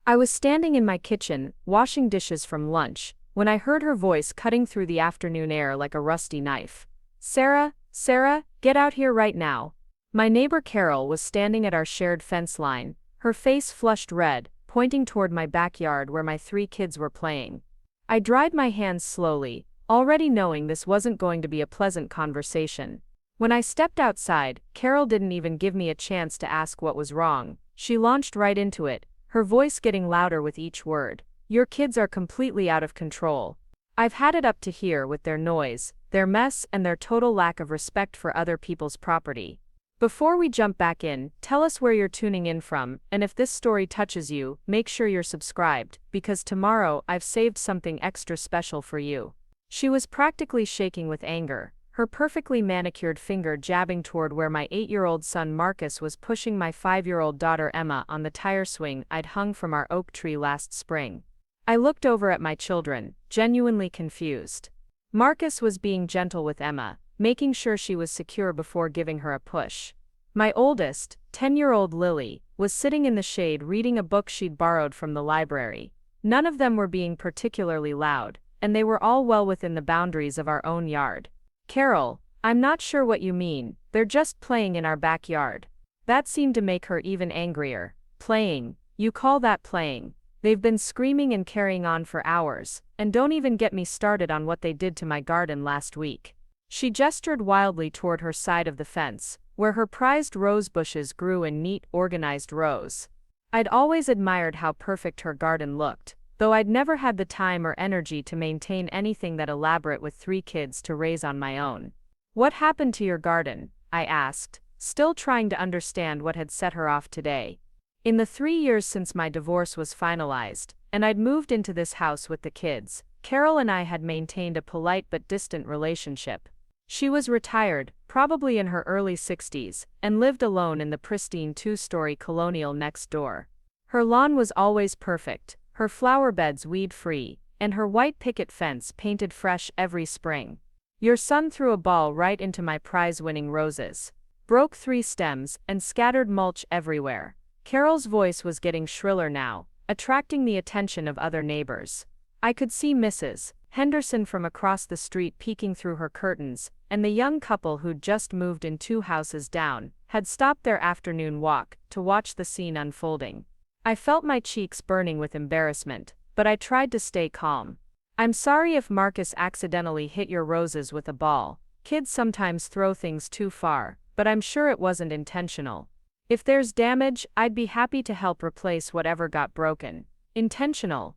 I was standing in my kitchen, washing dishes from lunch, when I heard her voice cutting through the afternoon air like a rusty knife. Sarah, Sarah, get out here right now. My neighbor Carol was standing at our shared fence line, her face flushed red, pointing toward my backyard where my 3 kids were playing. I dried my hands slowly, already knowing this wasn't going to be a pleasant conversation. When I stepped outside, Carol didn't even give me a chance to ask what was wrong. She launched right into it, her voice getting louder with each word. Your kids are completely out of control. I've had it up to here with their noise, their mess, and their total lack of respect for other people's property. Before we jump back in, tell us where you're tuning in from, and if this story touches you, make sure you're subscribed, because tomorrow I've saved something extra special for you. She was practically shaking with anger, her perfectly manicured finger jabbing toward where my 8-year-old son Marcus was pushing my 5-year-old daughter Emma on the tire swing I'd hung from our oak tree last spring. I looked over at my children, genuinely confused. Marcus was being gentle with Emma, making sure she was secure before giving her a push. My oldest, 10-year-old Lily, was sitting in the shade reading a book she'd borrowed from the library. None of them were being particularly loud, and they were all well within the boundaries of our own yard. Carol, I'm not sure what you mean, they're just playing in our backyard. That seemed to make her even angrier. Playing? You call that playing? They've been screaming and carrying on for hours, and don't even get me started on what they did to my garden last week. She gestured wildly toward her side of the fence, where her prized rose bushes grew in neat, organized rows. I'd always admired how perfect her garden looked, though I'd never had the time or energy to maintain anything that elaborate with 3 kids to raise on my own. What happened to your garden? I asked, still trying to understand what had set her off today. In the 3 years since my divorce was finalized, and I'd moved into this house with the kids, Carol and I had maintained a polite but distant relationship. She was retired, probably in her early 60s, and lived alone in the pristine 2-story colonial next door. Her lawn was always perfect, her flower beds weed-free, and her white picket fence painted fresh every spring. Your son threw a ball right into my prize-winning roses, broke 3 stems, and scattered mulch everywhere. Carol's voice was getting shriller now, attracting the attention of other neighbors. I could see Mrs. Henderson from across the street peeking through her curtains, and the young couple who'd just moved in 2 houses down had stopped their afternoon walk to watch the scene unfolding. I felt my cheeks burning with embarrassment, but I tried to stay calm. I'm sorry if Marcus accidentally hit your roses with a ball. Kids sometimes throw things too far, but I'm sure it wasn't intentional. If there's damage, I'd be happy to help replace whatever got broken. Intentional.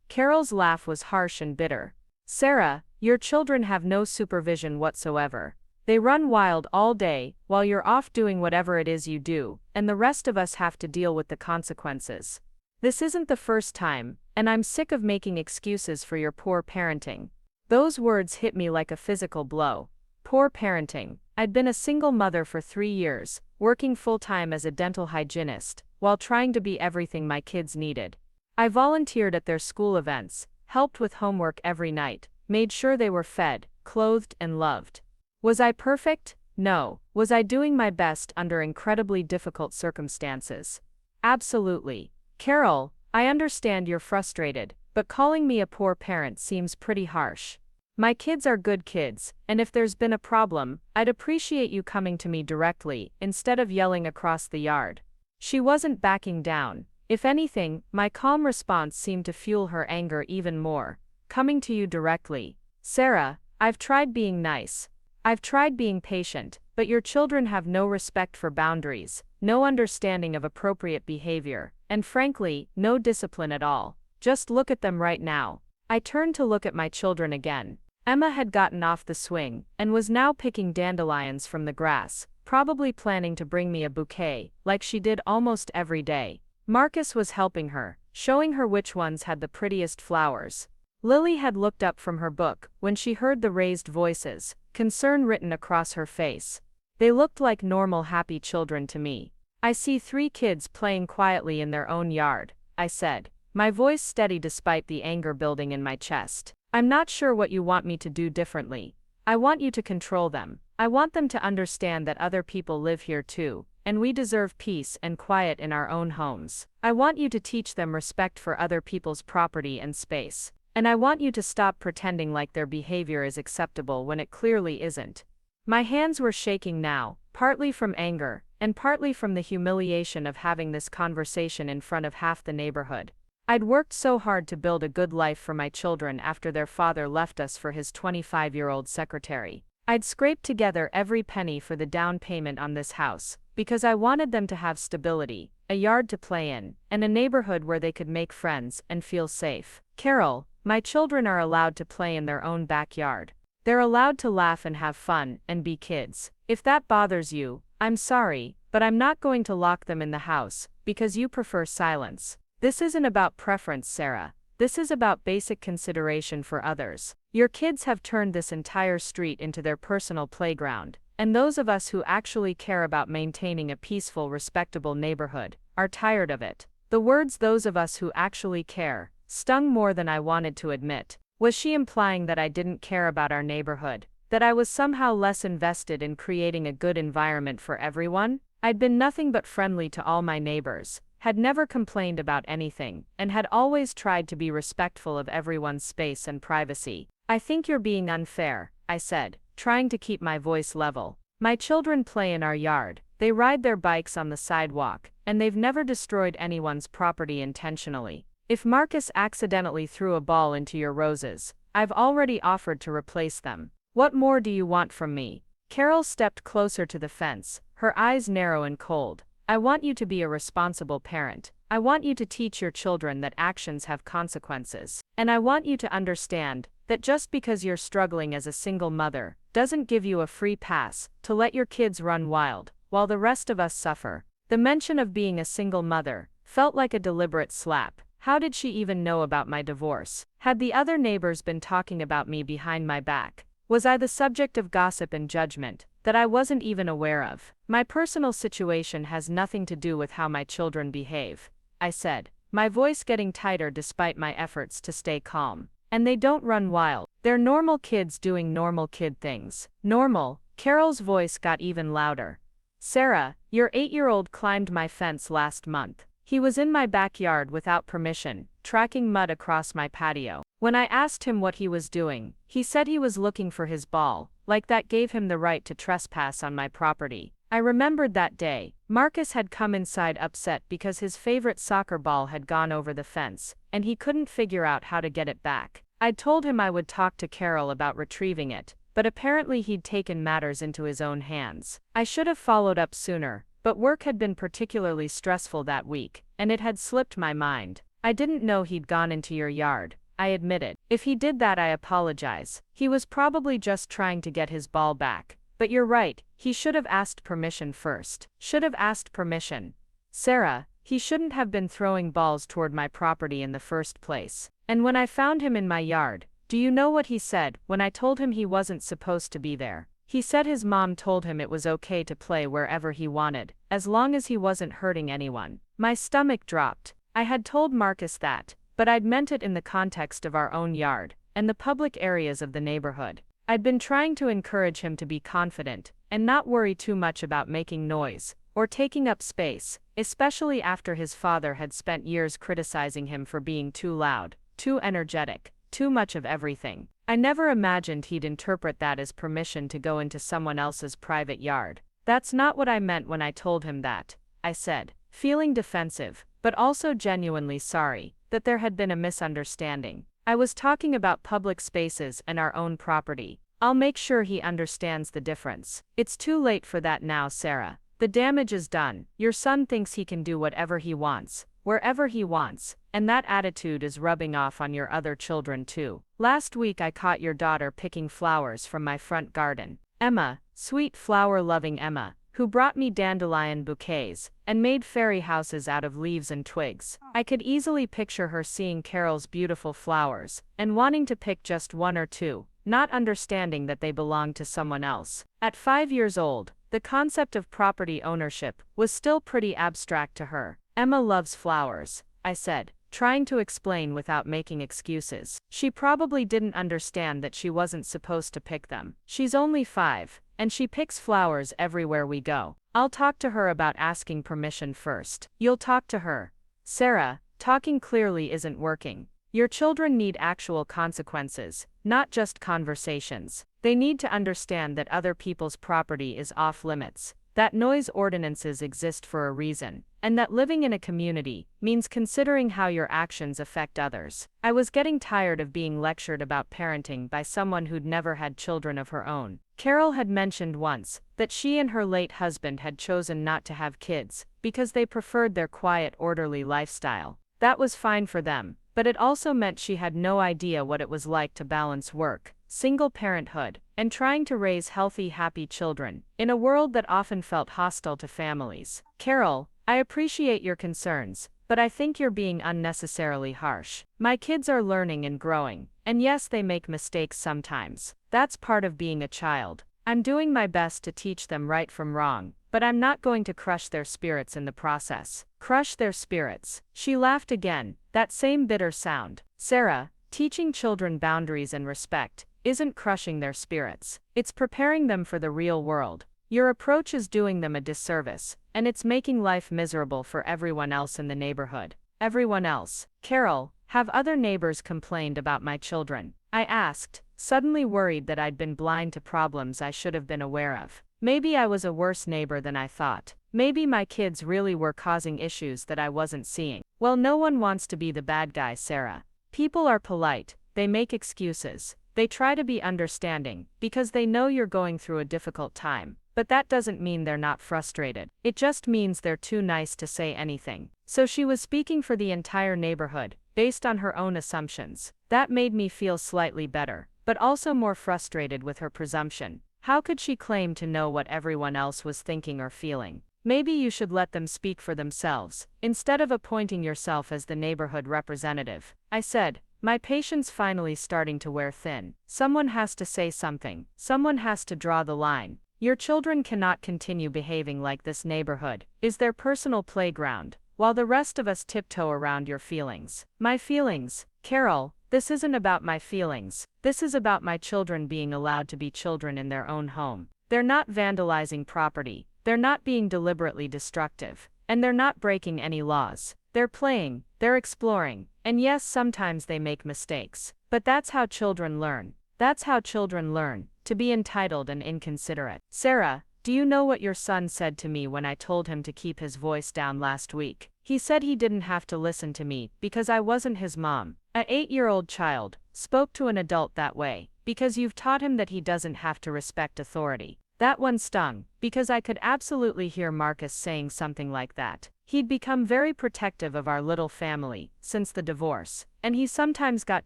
Carol's laugh was harsh and bitter. Sarah, your children have no supervision whatsoever. They run wild all day, while you're off doing whatever it is you do, and the rest of us have to deal with the consequences. This isn't the first time, and I'm sick of making excuses for your poor parenting. Those words hit me like a physical blow. Poor parenting. I'd been a single mother for 3 years, working full-time as a dental hygienist, while trying to be everything my kids needed. I volunteered at their school events, helped with homework every night, made sure they were fed, clothed, and loved. Was I perfect? No. Was I doing my best under incredibly difficult circumstances? Absolutely. Carol, I understand you're frustrated, but calling me a poor parent seems pretty harsh. My kids are good kids, and if there's been a problem, I'd appreciate you coming to me directly, instead of yelling across the yard. She wasn't backing down. If anything, my calm response seemed to fuel her anger even more. Coming to you directly. Sarah, I've tried being nice. I've tried being patient, but your children have no respect for boundaries, no understanding of appropriate behavior, and frankly, no discipline at all. Just look at them right now. I turned to look at my children again. Emma had gotten off the swing, and was now picking dandelions from the grass, probably planning to bring me a bouquet, like she did almost every day. Marcus was helping her, showing her which ones had the prettiest flowers. Lily had looked up from her book when she heard the raised voices, concern written across her face. They looked like normal happy children to me. I see 3 kids playing quietly in their own yard, I said, my voice steady despite the anger building in my chest. I'm not sure what you want me to do differently. I want you to control them. I want them to understand that other people live here too, and we deserve peace and quiet in our own homes. I want you to teach them respect for other people's property and space. And I want you to stop pretending like their behavior is acceptable when it clearly isn't." My hands were shaking now, partly from anger, and partly from the humiliation of having this conversation in front of half the neighborhood. I'd worked so hard to build a good life for my children after their father left us for his 25-year-old secretary. I'd scraped together every penny for the down payment on this house, because I wanted them to have stability, a yard to play in, and a neighborhood where they could make friends and feel safe. "Carol, my children are allowed to play in their own backyard. They're allowed to laugh and have fun and be kids. If that bothers you, I'm sorry, but I'm not going to lock them in the house, because you prefer silence. This isn't about preference, Sarah. This is about basic consideration for others. Your kids have turned this entire street into their personal playground, and those of us who actually care about maintaining a peaceful, respectable neighborhood are tired of it." The words "those of us who actually care" stung more than I wanted to admit. Was she implying that I didn't care about our neighborhood? That I was somehow less invested in creating a good environment for everyone? I'd been nothing but friendly to all my neighbors, had never complained about anything, and had always tried to be respectful of everyone's space and privacy. "I think you're being unfair," I said, trying to keep my voice level. "My children play in our yard, they ride their bikes on the sidewalk, and they've never destroyed anyone's property intentionally. If Marcus accidentally threw a ball into your roses, I've already offered to replace them. What more do you want from me?" Carol stepped closer to the fence, her eyes narrow and cold. "I want you to be a responsible parent. I want you to teach your children that actions have consequences. And I want you to understand that just because you're struggling as a single mother doesn't give you a free pass to let your kids run wild, while the rest of us suffer." The mention of being a single mother felt like a deliberate slap. How did she even know about my divorce? Had the other neighbors been talking about me behind my back? Was I the subject of gossip and judgment that I wasn't even aware of? "My personal situation has nothing to do with how my children behave," I said, my voice getting tighter despite my efforts to stay calm. "And they don't run wild. They're normal kids doing normal kid things." "Normal?" Carol's voice got even louder. "Sarah, your 8-year-old climbed my fence last month. He was in my backyard without permission, tracking mud across my patio. When I asked him what he was doing, he said he was looking for his ball, like that gave him the right to trespass on my property." I remembered that day. Marcus had come inside upset because his favorite soccer ball had gone over the fence, and he couldn't figure out how to get it back. I'd told him I would talk to Carol about retrieving it, but apparently he'd taken matters into his own hands. I should have followed up sooner, but work had been particularly stressful that week, and it had slipped my mind. "I didn't know he'd gone into your yard," I admitted. "If he did that, I apologize. He was probably just trying to get his ball back. But you're right, he should have asked permission first." "Should have asked permission." "Sarah, he shouldn't have been throwing balls toward my property in the first place. And when I found him in my yard, do you know what he said when I told him he wasn't supposed to be there? He said his mom told him it was okay to play wherever he wanted, as long as he wasn't hurting anyone." My stomach dropped. I had told Marcus that, but I'd meant it in the context of our own yard, and the public areas of the neighborhood. I'd been trying to encourage him to be confident, and not worry too much about making noise, or taking up space, especially after his father had spent years criticizing him for being too loud, too energetic, too much of everything. I never imagined he'd interpret that as permission to go into someone else's private yard. "That's not what I meant when I told him that," I said, feeling defensive, but also genuinely sorry that there had been a misunderstanding. "I was talking about public spaces and our own property. I'll make sure he understands the difference." "It's too late for that now, Sarah. The damage is done. Your son thinks he can do whatever he wants, wherever he wants, and that attitude is rubbing off on your other children too. Last week I caught your daughter picking flowers from my front garden. Emma, sweet flower-loving Emma, who brought me dandelion bouquets and made fairy houses out of leaves and twigs. I could easily picture her seeing Carol's beautiful flowers and wanting to pick just one or two, not understanding that they belonged to someone else. At 5 years old, the concept of property ownership was still pretty abstract to her. Emma loves flowers, I said, trying to explain without making excuses. She probably didn't understand that she wasn't supposed to pick them. She's only 5, and she picks flowers everywhere we go. I'll talk to her about asking permission first. You'll talk to her. Sarah, talking clearly isn't working. Your children need actual consequences, not just conversations. They need to understand that other people's property is off limits, that noise ordinances exist for a reason, and that living in a community means considering how your actions affect others. I was getting tired of being lectured about parenting by someone who'd never had children of her own. Carol had mentioned once that she and her late husband had chosen not to have kids because they preferred their quiet, orderly lifestyle. That was fine for them, but it also meant she had no idea what it was like to balance work, single parenthood, and trying to raise healthy, happy children in a world that often felt hostile to families. Carol, I appreciate your concerns, but I think you're being unnecessarily harsh. My kids are learning and growing, and yes, they make mistakes sometimes. That's part of being a child. I'm doing my best to teach them right from wrong, but I'm not going to crush their spirits in the process. Crush their spirits. She laughed again, that same bitter sound. Sarah, teaching children boundaries and respect isn't crushing their spirits. It's preparing them for the real world. Your approach is doing them a disservice, and it's making life miserable for everyone else in the neighborhood. Everyone else. Carol, have other neighbors complained about my children? I asked, suddenly worried that I'd been blind to problems I should have been aware of. Maybe I was a worse neighbor than I thought. Maybe my kids really were causing issues that I wasn't seeing. Well, no one wants to be the bad guy, Sarah. People are polite, they make excuses, they try to be understanding, because they know you're going through a difficult time. But that doesn't mean they're not frustrated. It just means they're too nice to say anything. So she was speaking for the entire neighborhood, based on her own assumptions. That made me feel slightly better, but also more frustrated with her presumption. How could she claim to know what everyone else was thinking or feeling? Maybe you should let them speak for themselves, instead of appointing yourself as the neighborhood representative. I said, my patience finally starting to wear thin. Someone has to say something. Someone has to draw the line. Your children cannot continue behaving like this neighborhood is their personal playground, while the rest of us tiptoe around your feelings. My feelings? Carol, this isn't about my feelings. This is about my children being allowed to be children in their own home. They're not vandalizing property. They're not being deliberately destructive. And they're not breaking any laws. They're playing, they're exploring, and yes, sometimes they make mistakes. But that's how children learn. That's how children learn, to be entitled and inconsiderate. Sarah, do you know what your son said to me when I told him to keep his voice down last week? He said he didn't have to listen to me because I wasn't his mom. An 8-year-old child spoke to an adult that way because you've taught him that he doesn't have to respect authority. That one stung, because I could absolutely hear Marcus saying something like that. He'd become very protective of our little family since the divorce, and he sometimes got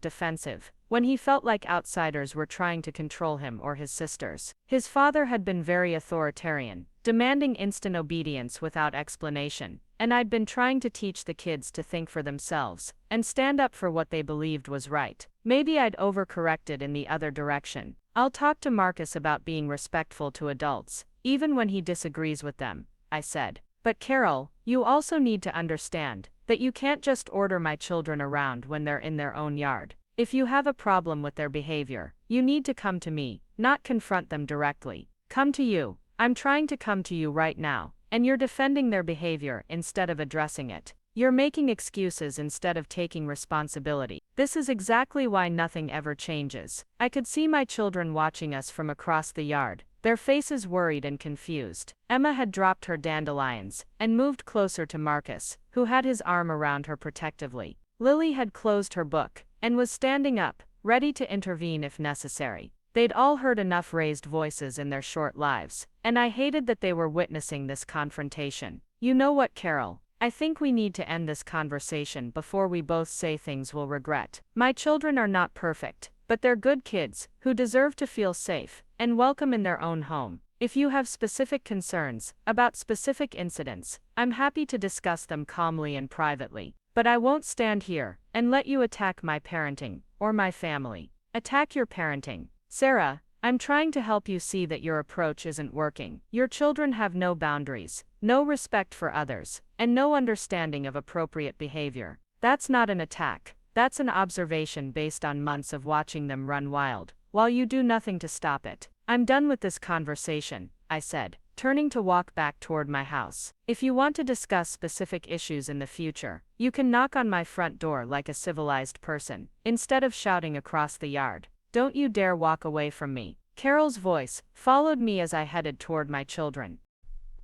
defensive when he felt like outsiders were trying to control him or his sisters. His father had been very authoritarian, demanding instant obedience without explanation, and I'd been trying to teach the kids to think for themselves and stand up for what they believed was right. Maybe I'd overcorrected in the other direction. I'll talk to Marcus about being respectful to adults, even when he disagrees with them, I said. But Carol, you also need to understand that you can't just order my children around when they're in their own yard. If you have a problem with their behavior, you need to come to me, not confront them directly. Come to you. I'm trying to come to you right now, and you're defending their behavior instead of addressing it. You're making excuses instead of taking responsibility. This is exactly why nothing ever changes. I could see my children watching us from across the yard, their faces worried and confused. Emma had dropped her dandelions and moved closer to Marcus, who had his arm around her protectively. Lily had closed her book and was standing up, ready to intervene if necessary. They'd all heard enough raised voices in their short lives, and I hated that they were witnessing this confrontation. You know what, Carol? I think we need to end this conversation before we both say things we'll regret. My children are not perfect, but they're good kids who deserve to feel safe and welcome in their own home. If you have specific concerns about specific incidents, I'm happy to discuss them calmly and privately. But I won't stand here and let you attack my parenting or my family. Attack your parenting. Sarah, I'm trying to help you see that your approach isn't working. Your children have no boundaries, no respect for others, and no understanding of appropriate behavior. That's not an attack. That's an observation based on months of watching them run wild, while you do nothing to stop it. I'm done with this conversation, I said, turning to walk back toward my house. If you want to discuss specific issues in the future, you can knock on my front door like a civilized person, instead of shouting across the yard. Don't you dare walk away from me. Carol's voice followed me as I headed toward my children.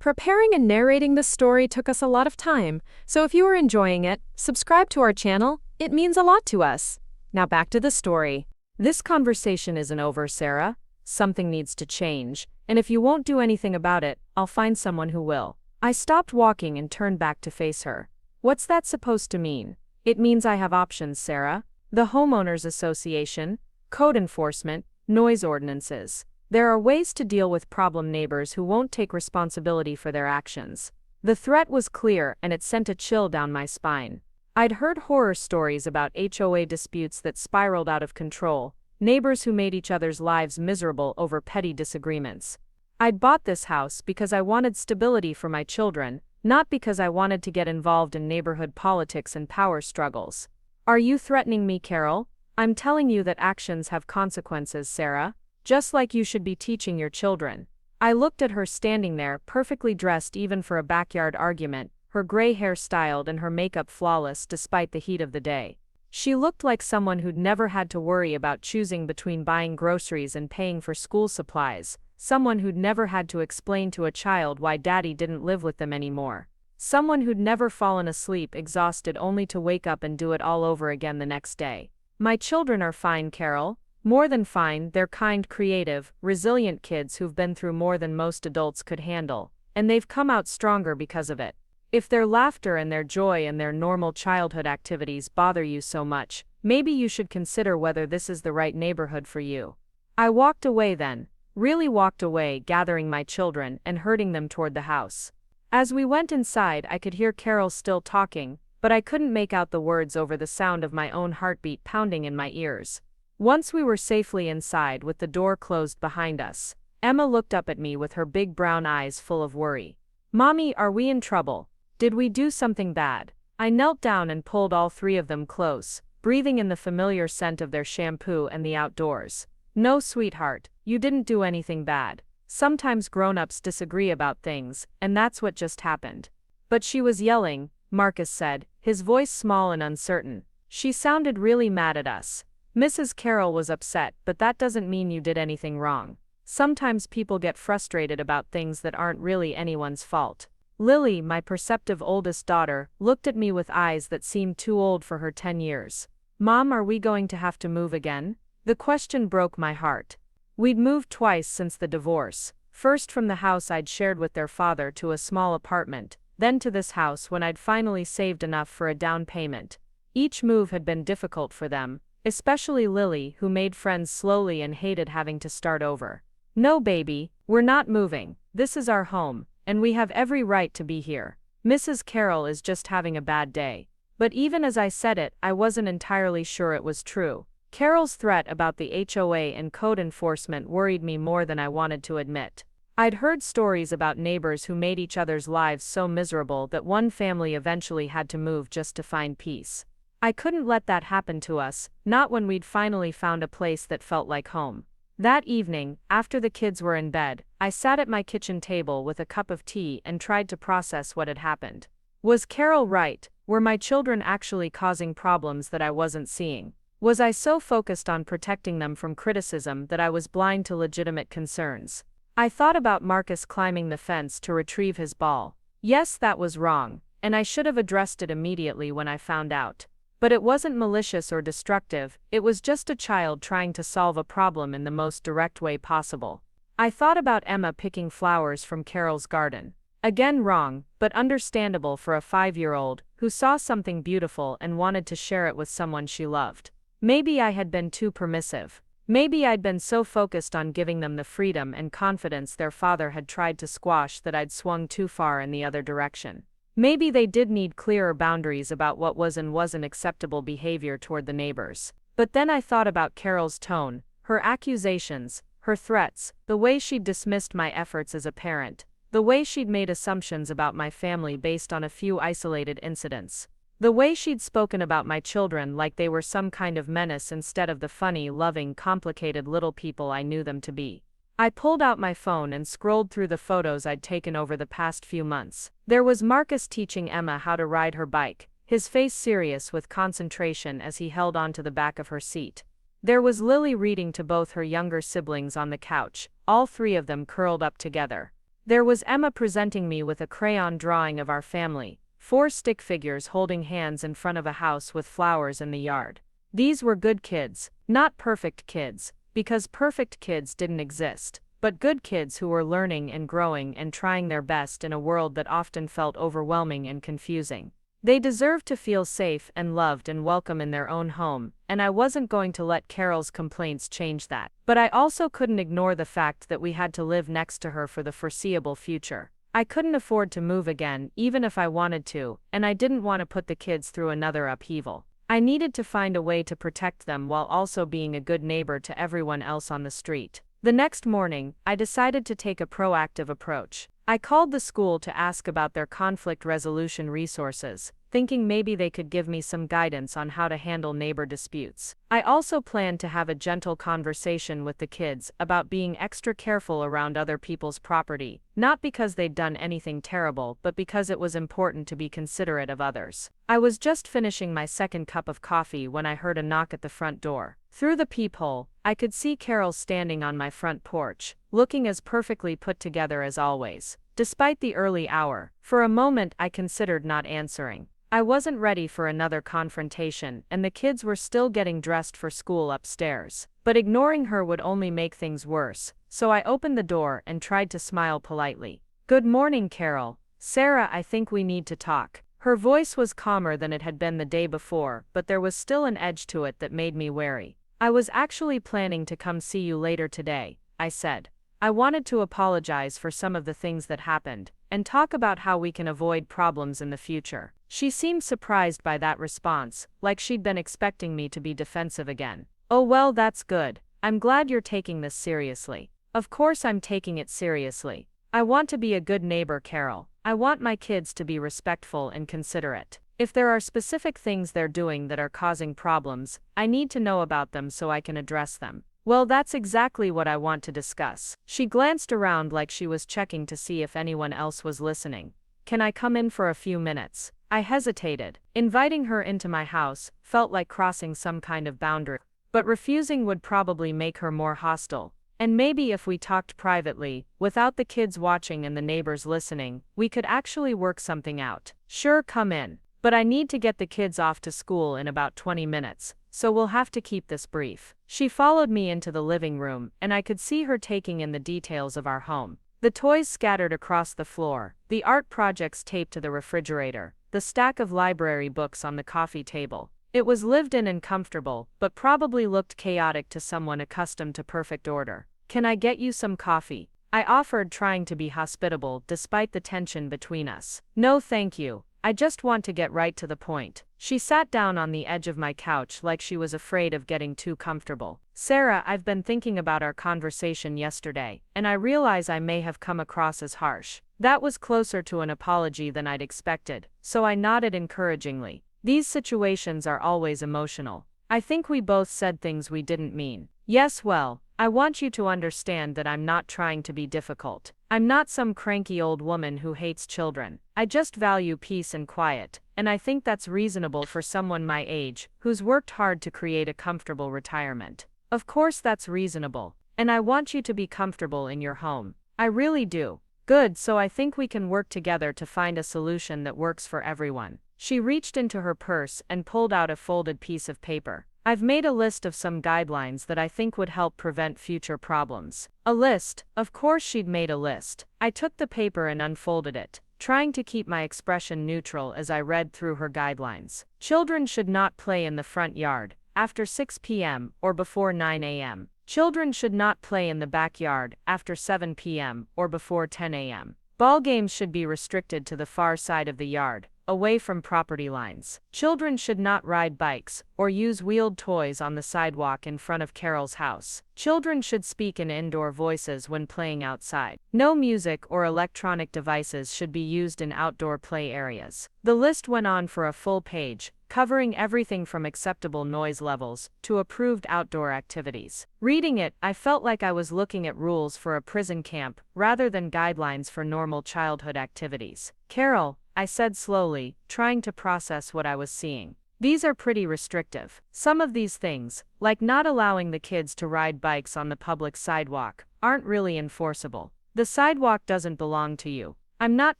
Preparing and narrating this story took us a lot of time, so if you are enjoying it, subscribe to our channel. It means a lot to us. Now back to the story. This conversation isn't over, Sarah. Something needs to change, and if you won't do anything about it, I'll find someone who will. I stopped walking and turned back to face her. What's that supposed to mean? It means I have options, Sarah. The homeowners association, code enforcement, noise ordinances. There are ways to deal with problem neighbors who won't take responsibility for their actions. The threat was clear, and it sent a chill down my spine. I'd heard horror stories about HOA disputes that spiraled out of control, neighbors who made each other's lives miserable over petty disagreements. I'd bought this house because I wanted stability for my children, not because I wanted to get involved in neighborhood politics and power struggles. Are you threatening me, Carol? I'm telling you that actions have consequences, Sarah. Just like you should be teaching your children. I looked at her standing there, perfectly dressed even for a backyard argument, her gray hair styled and her makeup flawless despite the heat of the day. She looked like someone who'd never had to worry about choosing between buying groceries and paying for school supplies, someone who'd never had to explain to a child why daddy didn't live with them anymore. Someone who'd never fallen asleep exhausted only to wake up and do it all over again the next day. My children are fine, Carol. More than fine. They're kind, creative, resilient kids who've been through more than most adults could handle, and they've come out stronger because of it. If their laughter and their joy and their normal childhood activities bother you so much, maybe you should consider whether this is the right neighborhood for you. I walked away then, really walked away, gathering my children and herding them toward the house. As we went inside, I could hear Carol still talking, but I couldn't make out the words over the sound of my own heartbeat pounding in my ears. Once we were safely inside with the door closed behind us, Emma looked up at me with her big brown eyes full of worry. Mommy, are we in trouble? Did we do something bad? I knelt down and pulled all three of them close, breathing in the familiar scent of their shampoo and the outdoors. No, sweetheart, you didn't do anything bad. Sometimes grown-ups disagree about things, and that's what just happened. But she was yelling, Marcus said, his voice small and uncertain. She sounded really mad at us. Mrs. Carroll was upset, but that doesn't mean you did anything wrong. Sometimes people get frustrated about things that aren't really anyone's fault. Lily, my perceptive oldest daughter, looked at me with eyes that seemed too old for her 10 years. Mom, are we going to have to move again? The question broke my heart. We'd moved twice since the divorce, first from the house I'd shared with their father to a small apartment, then to this house when I'd finally saved enough for a down payment. Each move had been difficult for them, especially Lily, who made friends slowly and hated having to start over. No, baby, we're not moving. This is our home, and we have every right to be here. Mrs. Carroll is just having a bad day. But even as I said it, I wasn't entirely sure it was true. Carol's threat about the HOA and code enforcement worried me more than I wanted to admit. I'd heard stories about neighbors who made each other's lives so miserable that one family eventually had to move just to find peace. I couldn't let that happen to us, not when we'd finally found a place that felt like home. That evening, after the kids were in bed, I sat at my kitchen table with a cup of tea and tried to process what had happened. Was Carol right? Were my children actually causing problems that I wasn't seeing? Was I so focused on protecting them from criticism that I was blind to legitimate concerns? I thought about Marcus climbing the fence to retrieve his ball. Yes, that was wrong, and I should have addressed it immediately when I found out. But it wasn't malicious or destructive, it was just a child trying to solve a problem in the most direct way possible. I thought about Emma picking flowers from Carol's garden. Again wrong, but understandable for a 5-year-old who saw something beautiful and wanted to share it with someone she loved. Maybe I had been too permissive. Maybe I'd been so focused on giving them the freedom and confidence their father had tried to squash that I'd swung too far in the other direction. Maybe they did need clearer boundaries about what was and wasn't acceptable behavior toward the neighbors. But then I thought about Carol's tone, her accusations, her threats, the way she'd dismissed my efforts as a parent, the way she'd made assumptions about my family based on a few isolated incidents. The way she'd spoken about my children like they were some kind of menace instead of the funny, loving, complicated little people I knew them to be. I pulled out my phone and scrolled through the photos I'd taken over the past few months. There was Marcus teaching Emma how to ride her bike, his face serious with concentration as he held onto the back of her seat. There was Lily reading to both her younger siblings on the couch, all three of them curled up together. There was Emma presenting me with a crayon drawing of our family, 4 stick figures holding hands in front of a house with flowers in the yard. These were good kids, not perfect kids, because perfect kids didn't exist, but good kids who were learning and growing and trying their best in a world that often felt overwhelming and confusing. They deserved to feel safe and loved and welcome in their own home, and I wasn't going to let Carol's complaints change that. But I also couldn't ignore the fact that we had to live next to her for the foreseeable future. I couldn't afford to move again, even if I wanted to, and I didn't want to put the kids through another upheaval. I needed to find a way to protect them while also being a good neighbor to everyone else on the street. The next morning, I decided to take a proactive approach. I called the school to ask about their conflict resolution resources, thinking maybe they could give me some guidance on how to handle neighbor disputes. I also planned to have a gentle conversation with the kids about being extra careful around other people's property, not because they'd done anything terrible, but because it was important to be considerate of others. I was just finishing my second cup of coffee when I heard a knock at the front door. Through the peephole, I could see Carol standing on my front porch, looking as perfectly put together as always. Despite the early hour, for a moment I considered not answering. I wasn't ready for another confrontation, and the kids were still getting dressed for school upstairs. But ignoring her would only make things worse, so I opened the door and tried to smile politely. "Good morning, Carol. Sarah, I think we need to talk." Her voice was calmer than it had been the day before, but there was still an edge to it that made me wary. "I was actually planning to come see you later today," I said. "I wanted to apologize for some of the things that happened, and talk about how we can avoid problems in the future." She seemed surprised by that response, like she'd been expecting me to be defensive again. "Oh well, that's good. I'm glad you're taking this seriously." "Of course I'm taking it seriously. I want to be a good neighbor, Carol. I want my kids to be respectful and considerate. If there are specific things they're doing that are causing problems, I need to know about them so I can address them." "Well, that's exactly what I want to discuss." She glanced around like she was checking to see if anyone else was listening. "Can I come in for a few minutes?" I hesitated. Inviting her into my house felt like crossing some kind of boundary, but refusing would probably make her more hostile. And maybe if we talked privately, without the kids watching and the neighbors listening, we could actually work something out. "Sure, come in. But I need to get the kids off to school in about 20 minutes, so we'll have to keep this brief." She followed me into the living room, and I could see her taking in the details of our home. The toys scattered across the floor, the art projects taped to the refrigerator, the stack of library books on the coffee table. It was lived in and comfortable, but probably looked chaotic to someone accustomed to perfect order. "Can I get you some coffee?" I offered, trying to be hospitable despite the tension between us. "No thank you. I just want to get right to the point." She sat down on the edge of my couch like she was afraid of getting too comfortable. "Sarah, I've been thinking about our conversation yesterday, and I realize I may have come across as harsh." That was closer to an apology than I'd expected, so I nodded encouragingly. "These situations are always emotional. I think we both said things we didn't mean." "Yes, well, I want you to understand that I'm not trying to be difficult. I'm not some cranky old woman who hates children. I just value peace and quiet, and I think that's reasonable for someone my age, who's worked hard to create a comfortable retirement." "Of course that's reasonable, and I want you to be comfortable in your home. I really do." "Good, so I think we can work together to find a solution that works for everyone." She reached into her purse and pulled out a folded piece of paper. "I've made a list of some guidelines that I think would help prevent future problems." A list? Of course she'd made a list. I took the paper and unfolded it, trying to keep my expression neutral as I read through her guidelines. "Children should not play in the front yard after 6 p.m. or before 9 a.m. Children should not play in the backyard after 7 p.m. or before 10 a.m. Ball games should be restricted to the far side of the yard, away from property lines. Children should not ride bikes or use wheeled toys on the sidewalk in front of Carol's house. Children should speak in indoor voices when playing outside. No music or electronic devices should be used in outdoor play areas. The list went on for a full page, covering everything from acceptable noise levels to approved outdoor activities. Reading it, I felt like I was looking at rules for a prison camp rather than guidelines for normal childhood activities. Carol, I said slowly, trying to process what I was seeing. These are pretty restrictive. Some of these things, like not allowing the kids to ride bikes on the public sidewalk, aren't really enforceable. The sidewalk doesn't belong to you. I'm not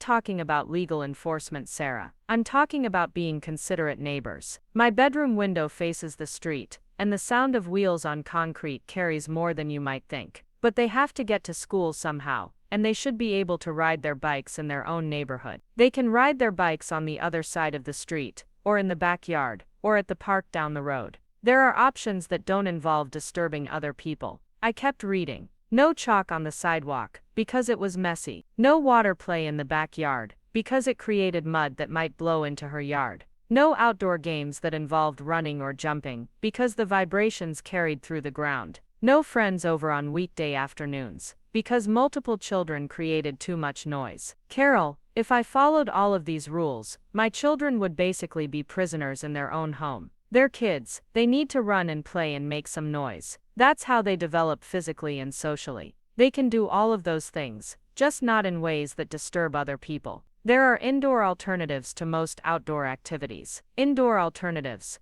talking about legal enforcement, Sarah. I'm talking about being considerate neighbors. My bedroom window faces the street, and the sound of wheels on concrete carries more than you might think. But they have to get to school somehow, and they should be able to ride their bikes in their own neighborhood. They can ride their bikes on the other side of the street, or in the backyard, or at the park down the road. There are options that don't involve disturbing other people. I kept reading. No chalk on the sidewalk, because it was messy. No water play in the backyard, because it created mud that might blow into her yard. No outdoor games that involved running or jumping, because the vibrations carried through the ground. No friends over on weekday afternoons, because multiple children created too much noise. Carol, if I followed all of these rules, my children would basically be prisoners in their own home. They're kids, they need to run and play and make some noise. That's how they develop physically and socially. They can do all of those things, just not in ways that disturb other people. There are indoor alternatives to most outdoor activities. Indoor alternatives.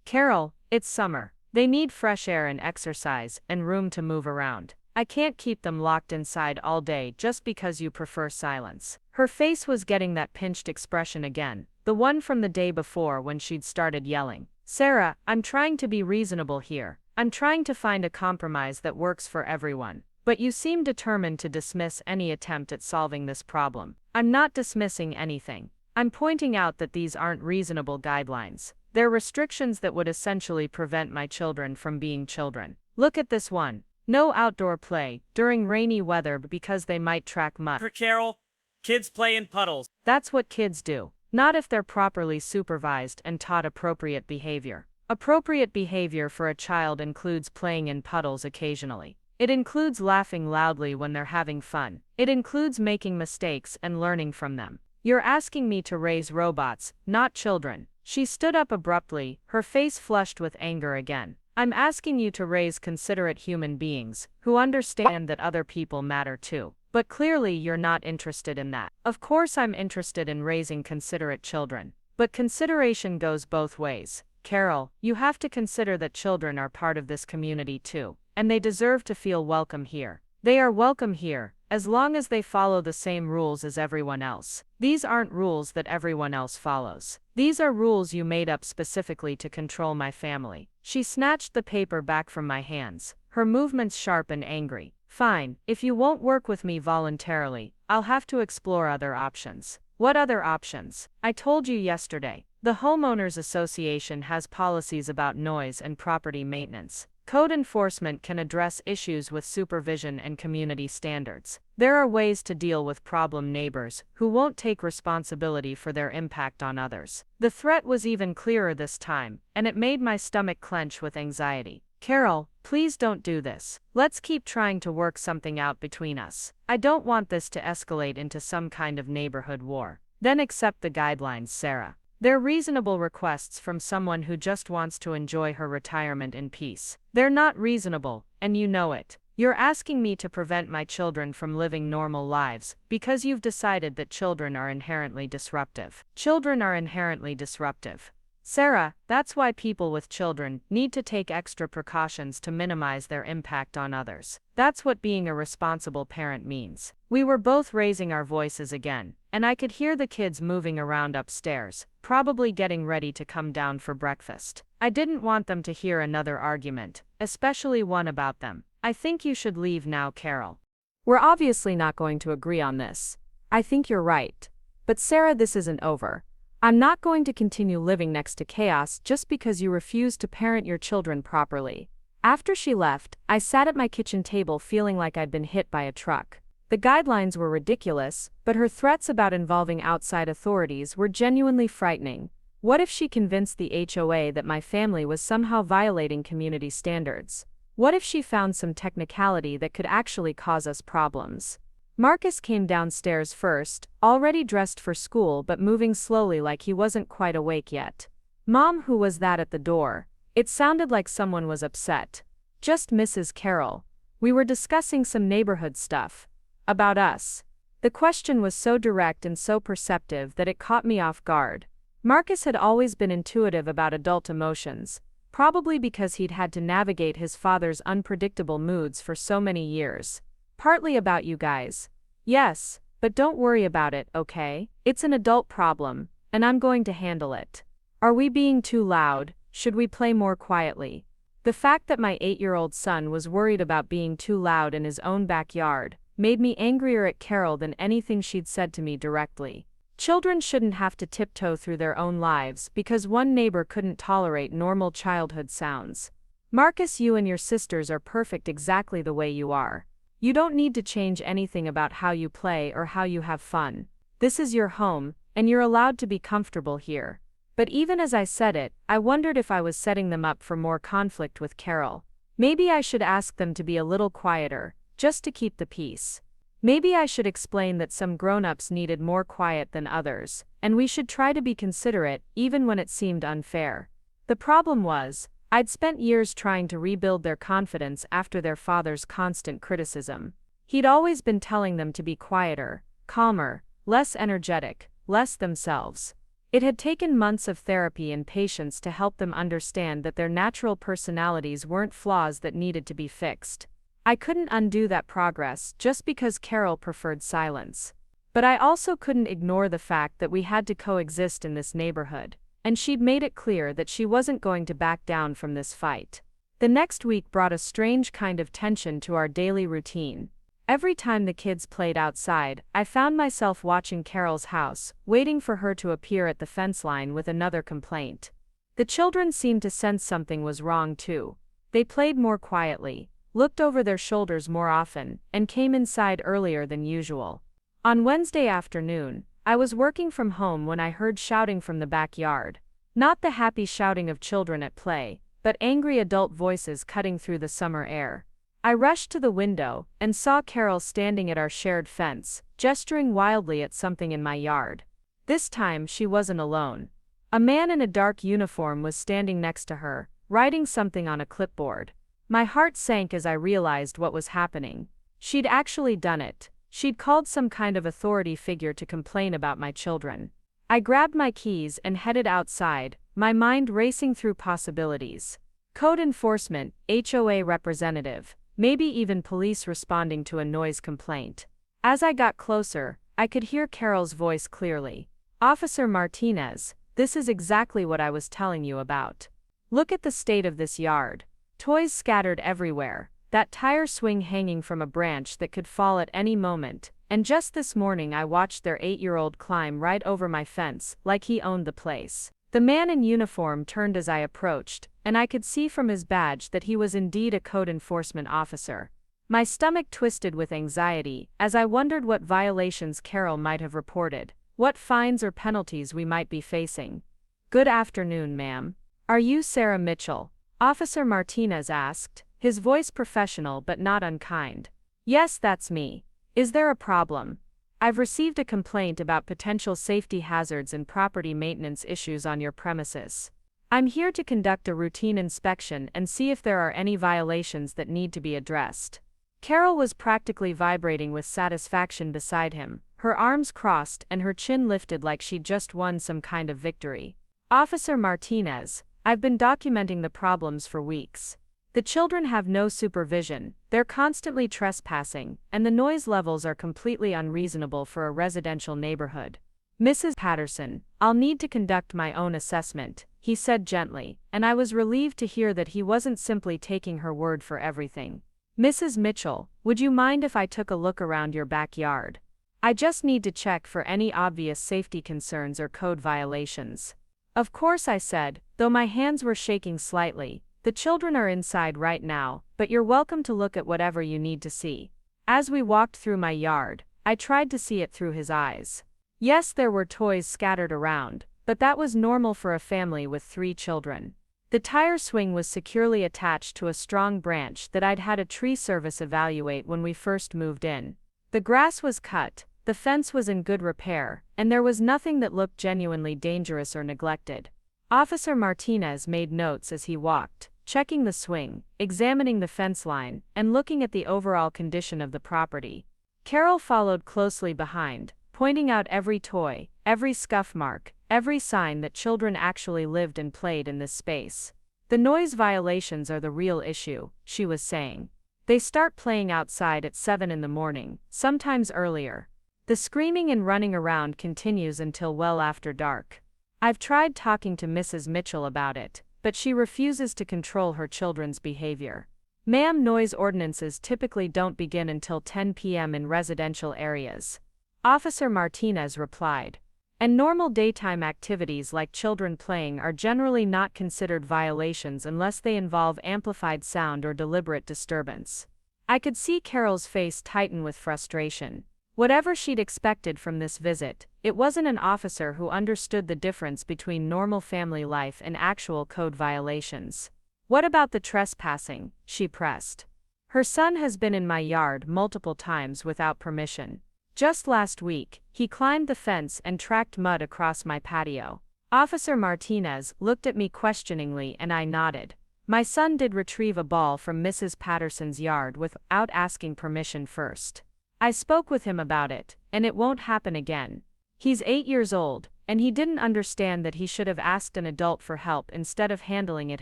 Carol, it's summer. They need fresh air and exercise and room to move around. I can't keep them locked inside all day just because you prefer silence. Her face was getting that pinched expression again, the one from the day before when she'd started yelling. Sarah, I'm trying to be reasonable here. I'm trying to find a compromise that works for everyone. But you seem determined to dismiss any attempt at solving this problem. I'm not dismissing anything. I'm pointing out that these aren't reasonable guidelines. They're restrictions that would essentially prevent my children from being children. Look at this one. No outdoor play during rainy weather because they might track mud. For Carol, kids play in puddles. That's what kids do. Not if they're properly supervised and taught appropriate behavior. Appropriate behavior for a child includes playing in puddles occasionally. It includes laughing loudly when they're having fun. It includes making mistakes and learning from them. You're asking me to raise robots, not children. She stood up abruptly, her face flushed with anger again. I'm asking you to raise considerate human beings, who understand that other people matter too. But clearly you're not interested in that. Of course I'm interested in raising considerate children. But consideration goes both ways. Carol, you have to consider that children are part of this community too, and they deserve to feel welcome here. They are welcome here, as long as they follow the same rules as everyone else. These aren't rules that everyone else follows. These are rules you made up specifically to control my family. She snatched the paper back from my hands, her movements sharp and angry. Fine, if you won't work with me voluntarily, I'll have to explore other options. What other options? I told you yesterday. The Homeowners Association has policies about noise and property maintenance. Code enforcement can address issues with supervision and community standards. There are ways to deal with problem neighbors who won't take responsibility for their impact on others. The threat was even clearer this time, and it made my stomach clench with anxiety. Carol, please don't do this. Let's keep trying to work something out between us. I don't want this to escalate into some kind of neighborhood war. Then accept the guidelines, Sarah. They're reasonable requests from someone who just wants to enjoy her retirement in peace. They're not reasonable, and you know it. You're asking me to prevent my children from living normal lives because you've decided that children are inherently disruptive. Children are inherently disruptive. Sarah, that's why people with children need to take extra precautions to minimize their impact on others. That's what being a responsible parent means. We were both raising our voices again, and I could hear the kids moving around upstairs, probably getting ready to come down for breakfast. I didn't want them to hear another argument, especially one about them. I think you should leave now, Carol. We're obviously not going to agree on this. I think you're right. But Sarah, this isn't over. I'm not going to continue living next to chaos just because you refuse to parent your children properly. After she left, I sat at my kitchen table feeling like I'd been hit by a truck. The guidelines were ridiculous, but her threats about involving outside authorities were genuinely frightening. What if she convinced the HOA that my family was somehow violating community standards? What if she found some technicality that could actually cause us problems? Marcus came downstairs first, already dressed for school but moving slowly like he wasn't quite awake yet. "Mom, who was that at the door?" It sounded like someone was upset. "Just Mrs. Carroll. We were discussing some neighborhood stuff. About us." The question was so direct and so perceptive that it caught me off guard. Marcus had always been intuitive about adult emotions, probably because he'd had to navigate his father's unpredictable moods for so many years. "Partly about you guys." "Yes, but don't worry about it, okay? It's an adult problem, and I'm going to handle it." "Are we being too loud? Should we play more quietly?" The fact that my 8-year-old son was worried about being too loud in his own backyard made me angrier at Carol than anything she'd said to me directly. Children shouldn't have to tiptoe through their own lives because one neighbor couldn't tolerate normal childhood sounds. "Marcus, you and your sisters are perfect exactly the way you are. You don't need to change anything about how you play or how you have fun. This is your home, and you're allowed to be comfortable here." But even as I said it, I wondered if I was setting them up for more conflict with Carol. Maybe I should ask them to be a little quieter, just to keep the peace. Maybe I should explain that some grown-ups needed more quiet than others, and we should try to be considerate even when it seemed unfair. The problem was, I'd spent years trying to rebuild their confidence after their father's constant criticism. He'd always been telling them to be quieter, calmer, less energetic, less themselves. It had taken months of therapy and patience to help them understand that their natural personalities weren't flaws that needed to be fixed. I couldn't undo that progress just because Carol preferred silence. But I also couldn't ignore the fact that we had to coexist in this neighborhood, and she'd made it clear that she wasn't going to back down from this fight. The next week brought a strange kind of tension to our daily routine. Every time the kids played outside, I found myself watching Carol's house, waiting for her to appear at the fence line with another complaint. The children seemed to sense something was wrong too. They played more quietly, looked over their shoulders more often, and came inside earlier than usual. On Wednesday afternoon, I was working from home when I heard shouting from the backyard. Not the happy shouting of children at play, but angry adult voices cutting through the summer air. I rushed to the window and saw Carol standing at our shared fence, gesturing wildly at something in my yard. This time she wasn't alone. A man in a dark uniform was standing next to her, writing something on a clipboard. My heart sank as I realized what was happening. She'd actually done it. She'd called some kind of authority figure to complain about my children. I grabbed my keys and headed outside, my mind racing through possibilities. Code enforcement, HOA representative, maybe even police responding to a noise complaint. As I got closer, I could hear Carol's voice clearly. "Officer Martinez, this is exactly what I was telling you about. Look at the state of this yard. Toys scattered everywhere, that tire swing hanging from a branch that could fall at any moment, and just this morning I watched their 8-year-old climb right over my fence like he owned the place." The man in uniform turned as I approached, and I could see from his badge that he was indeed a code enforcement officer. My stomach twisted with anxiety as I wondered what violations Carol might have reported, what fines or penalties we might be facing. "Good afternoon, ma'am. Are you Sarah Mitchell?" Officer Martinez asked, his voice professional but not unkind. "Yes, that's me. Is there a problem?" "I've received a complaint about potential safety hazards and property maintenance issues on your premises. I'm here to conduct a routine inspection and see if there are any violations that need to be addressed." Carol was practically vibrating with satisfaction beside him, her arms crossed and her chin lifted like she'd just won some kind of victory. "Officer Martinez, I've been documenting the problems for weeks. The children have no supervision, they're constantly trespassing, and the noise levels are completely unreasonable for a residential neighborhood. Mrs. Patterson, I'll need to conduct my own assessment," he said gently, and I was relieved to hear that he wasn't simply taking her word for everything. "Mrs. Mitchell, would you mind if I took a look around your backyard? I just need to check for any obvious safety concerns or code violations." "Of course," I said, though my hands were shaking slightly. "The children are inside right now, but you're welcome to look at whatever you need to see." As we walked through my yard, I tried to see it through his eyes. Yes, there were toys scattered around, but that was normal for a family with 3 children. The tire swing was securely attached to a strong branch that I'd had a tree service evaluate when we first moved in. The grass was cut, the fence was in good repair, and there was nothing that looked genuinely dangerous or neglected. Officer Martinez made notes as he walked, checking the swing, examining the fence line, and looking at the overall condition of the property. Carol followed closely behind, pointing out every toy, every scuff mark, every sign that children actually lived and played in this space. The noise violations are the real issue, she was saying. They start playing outside at 7 in the morning, sometimes earlier. The screaming and running around continues until well after dark. I've tried talking to Mrs. Mitchell about it, but she refuses to control her children's behavior. Ma'am, noise ordinances typically don't begin until 10 p.m. in residential areas. Officer Martinez replied. And normal daytime activities like children playing are generally not considered violations unless they involve amplified sound or deliberate disturbance. I could see Carol's face tighten with frustration. Whatever she'd expected from this visit, it wasn't an officer who understood the difference between normal family life and actual code violations. What about the trespassing? She pressed. Her son has been in my yard multiple times without permission. Just last week, he climbed the fence and tracked mud across my patio. Officer Martinez looked at me questioningly and I nodded. My son did retrieve a ball from Mrs. Patterson's yard without asking permission first. I spoke with him about it, and it won't happen again. He's 8 years old, and he didn't understand that he should have asked an adult for help instead of handling it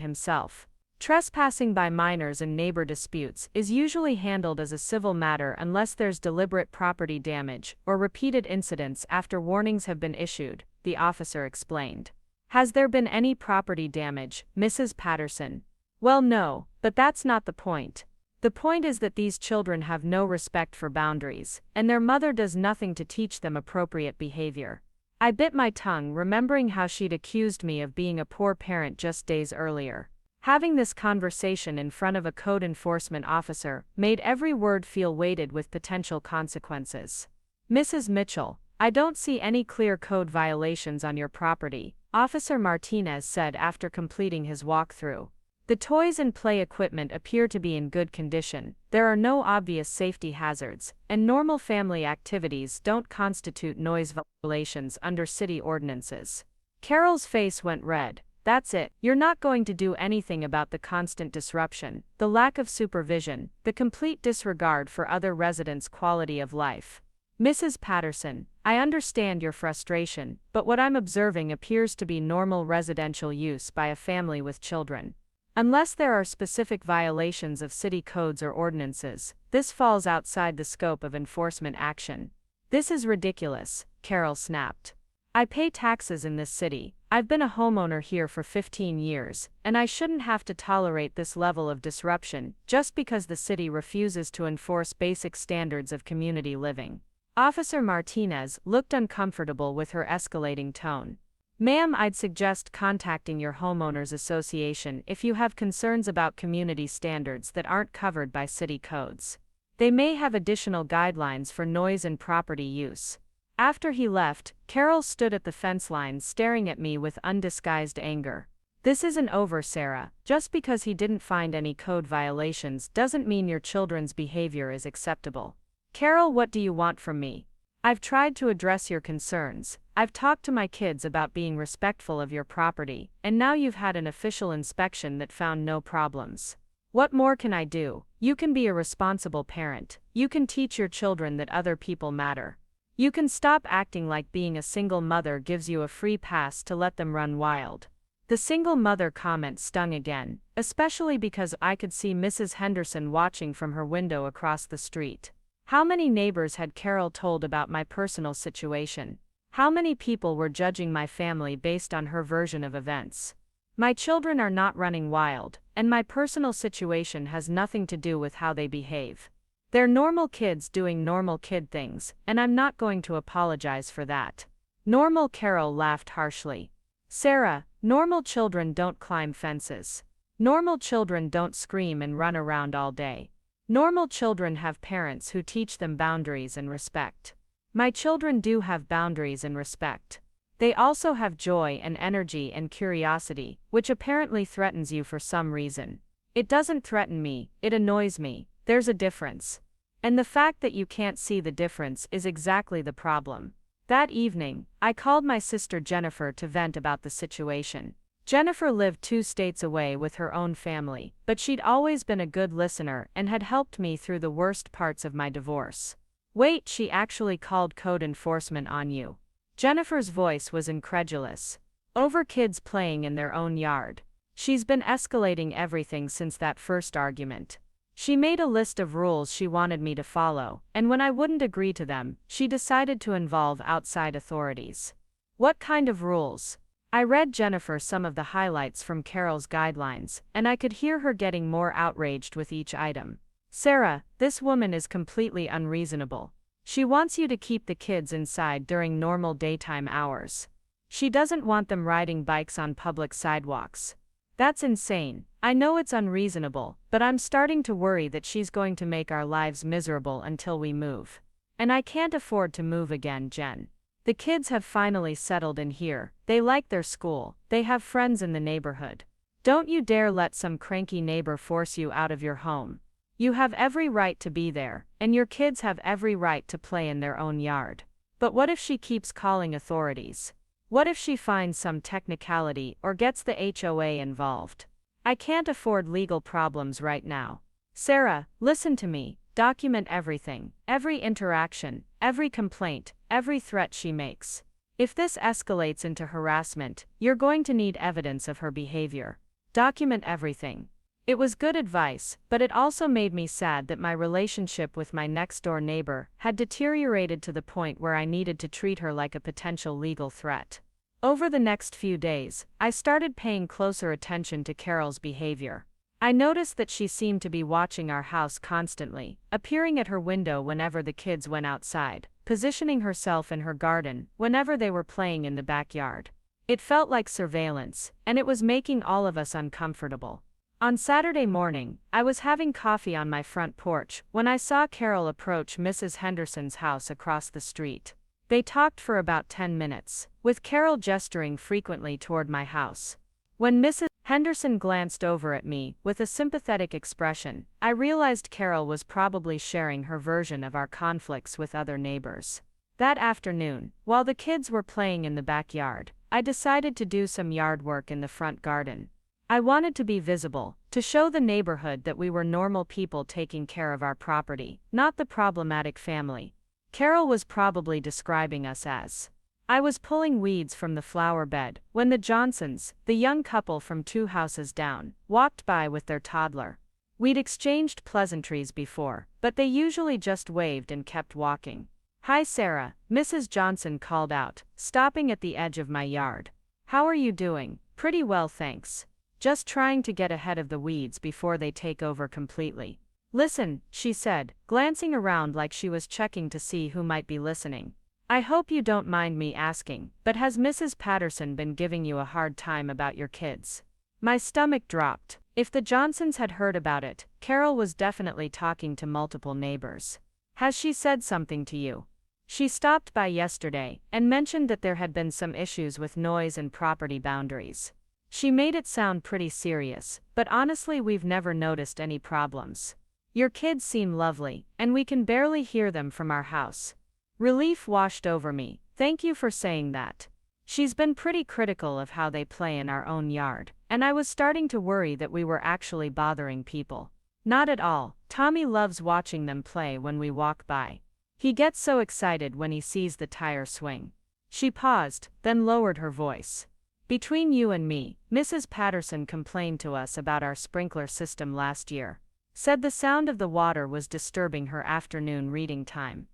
himself. Trespassing by minors and neighbor disputes is usually handled as a civil matter unless there's deliberate property damage or repeated incidents after warnings have been issued, the officer explained. Has there been any property damage, Mrs. Patterson? Well, no, but that's not the point. The point is that these children have no respect for boundaries, and their mother does nothing to teach them appropriate behavior. I bit my tongue, remembering how she'd accused me of being a poor parent just days earlier. Having this conversation in front of a code enforcement officer made every word feel weighted with potential consequences. Mrs. Mitchell, I don't see any clear code violations on your property, Officer Martinez said after completing his walkthrough. The toys and play equipment appear to be in good condition, there are no obvious safety hazards, and normal family activities don't constitute noise violations under city ordinances. Carol's face went red. That's it, you're not going to do anything about the constant disruption, the lack of supervision, the complete disregard for other residents' quality of life. Mrs. Patterson, I understand your frustration, but what I'm observing appears to be normal residential use by a family with children. Unless there are specific violations of city codes or ordinances, this falls outside the scope of enforcement action. This is ridiculous, Carol snapped. I pay taxes in this city, I've been a homeowner here for 15 years, and I shouldn't have to tolerate this level of disruption just because the city refuses to enforce basic standards of community living. Officer Martinez looked uncomfortable with her escalating tone. Ma'am, I'd suggest contacting your homeowners association if you have concerns about community standards that aren't covered by city codes. They may have additional guidelines for noise and property use. After he left, Carol stood at the fence line staring at me with undisguised anger. This isn't over, Sarah. Just because he didn't find any code violations doesn't mean your children's behavior is acceptable. Carol, what do you want from me? I've tried to address your concerns. I've talked to my kids about being respectful of your property, and now you've had an official inspection that found no problems. What more can I do? You can be a responsible parent. You can teach your children that other people matter. You can stop acting like being a single mother gives you a free pass to let them run wild. The single mother comment stung again, especially because I could see Mrs. Henderson watching from her window across the street. How many neighbors had Carol told about my personal situation? How many people were judging my family based on her version of events? My children are not running wild, and my personal situation has nothing to do with how they behave. They're normal kids doing normal kid things, and I'm not going to apologize for that. Normal? Carol laughed harshly. Sarah, normal children don't climb fences. Normal children don't scream and run around all day. Normal children have parents who teach them boundaries and respect. My children do have boundaries and respect. They also have joy and energy and curiosity, which apparently threatens you for some reason. It doesn't threaten me, it annoys me. There's a difference. And the fact that you can't see the difference is exactly the problem. That evening, I called my sister Jennifer to vent about the situation. Jennifer lived 2 states away with her own family, but she'd always been a good listener and had helped me through the worst parts of my divorce. Wait, she actually called code enforcement on you? Jennifer's voice was incredulous. Over kids playing in their own yard. She's been escalating everything since that first argument. She made a list of rules she wanted me to follow, and when I wouldn't agree to them, she decided to involve outside authorities. What kind of rules? I read Jennifer some of the highlights from Carol's guidelines, and I could hear her getting more outraged with each item. Sarah, this woman is completely unreasonable. She wants you to keep the kids inside during normal daytime hours. She doesn't want them riding bikes on public sidewalks. That's insane. I know it's unreasonable, but I'm starting to worry that she's going to make our lives miserable until we move. And I can't afford to move again, Jen. The kids have finally settled in here, they like their school, they have friends in the neighborhood. Don't you dare let some cranky neighbor force you out of your home. You have every right to be there, and your kids have every right to play in their own yard. But what if she keeps calling authorities? What if she finds some technicality or gets the HOA involved? I can't afford legal problems right now. Sarah, listen to me. Document everything, every interaction, every complaint, every threat she makes. If this escalates into harassment, you're going to need evidence of her behavior. Document everything. It was good advice, but it also made me sad that my relationship with my next-door neighbor had deteriorated to the point where I needed to treat her like a potential legal threat. Over the next few days, I started paying closer attention to Carol's behavior. I noticed that she seemed to be watching our house constantly, appearing at her window whenever the kids went outside, positioning herself in her garden whenever they were playing in the backyard. It felt like surveillance, and it was making all of us uncomfortable. On Saturday morning, I was having coffee on my front porch when I saw Carol approach Mrs. Henderson's house across the street. They talked for about 10 minutes, with Carol gesturing frequently toward my house. When Mrs. Henderson glanced over at me with a sympathetic expression, I realized Carol was probably sharing her version of our conflicts with other neighbors. That afternoon, while the kids were playing in the backyard, I decided to do some yard work in the front garden. I wanted to be visible, to show the neighborhood that we were normal people taking care of our property, not the problematic family Carol was probably describing us as. I was pulling weeds from the flower bed when the Johnsons, the young couple from 2 houses down, walked by with their toddler. We'd exchanged pleasantries before, but they usually just waved and kept walking. "Hi Sarah," Mrs. Johnson called out, stopping at the edge of my yard. "How are you doing?" "Pretty well, thanks. Just trying to get ahead of the weeds before they take over completely." "Listen," she said, glancing around like she was checking to see who might be listening. "I hope you don't mind me asking, but has Mrs. Patterson been giving you a hard time about your kids?" My stomach dropped. If the Johnsons had heard about it, Carol was definitely talking to multiple neighbors. "Has she said something to you?" "She stopped by yesterday and mentioned that there had been some issues with noise and property boundaries. She made it sound pretty serious, but honestly we've never noticed any problems. Your kids seem lovely, and we can barely hear them from our house." Relief washed over me. "Thank you for saying that." She's been pretty critical of how they play in our own yard, and I was starting to worry that we were actually bothering people. "Not at all. Tommy loves watching them play when we walk by. He gets so excited when he sees the tire swing." She paused, then lowered her voice. "Between you and me, Mrs. Patterson complained to us about our sprinkler system last year. Said the sound of the water was disturbing her afternoon reading time."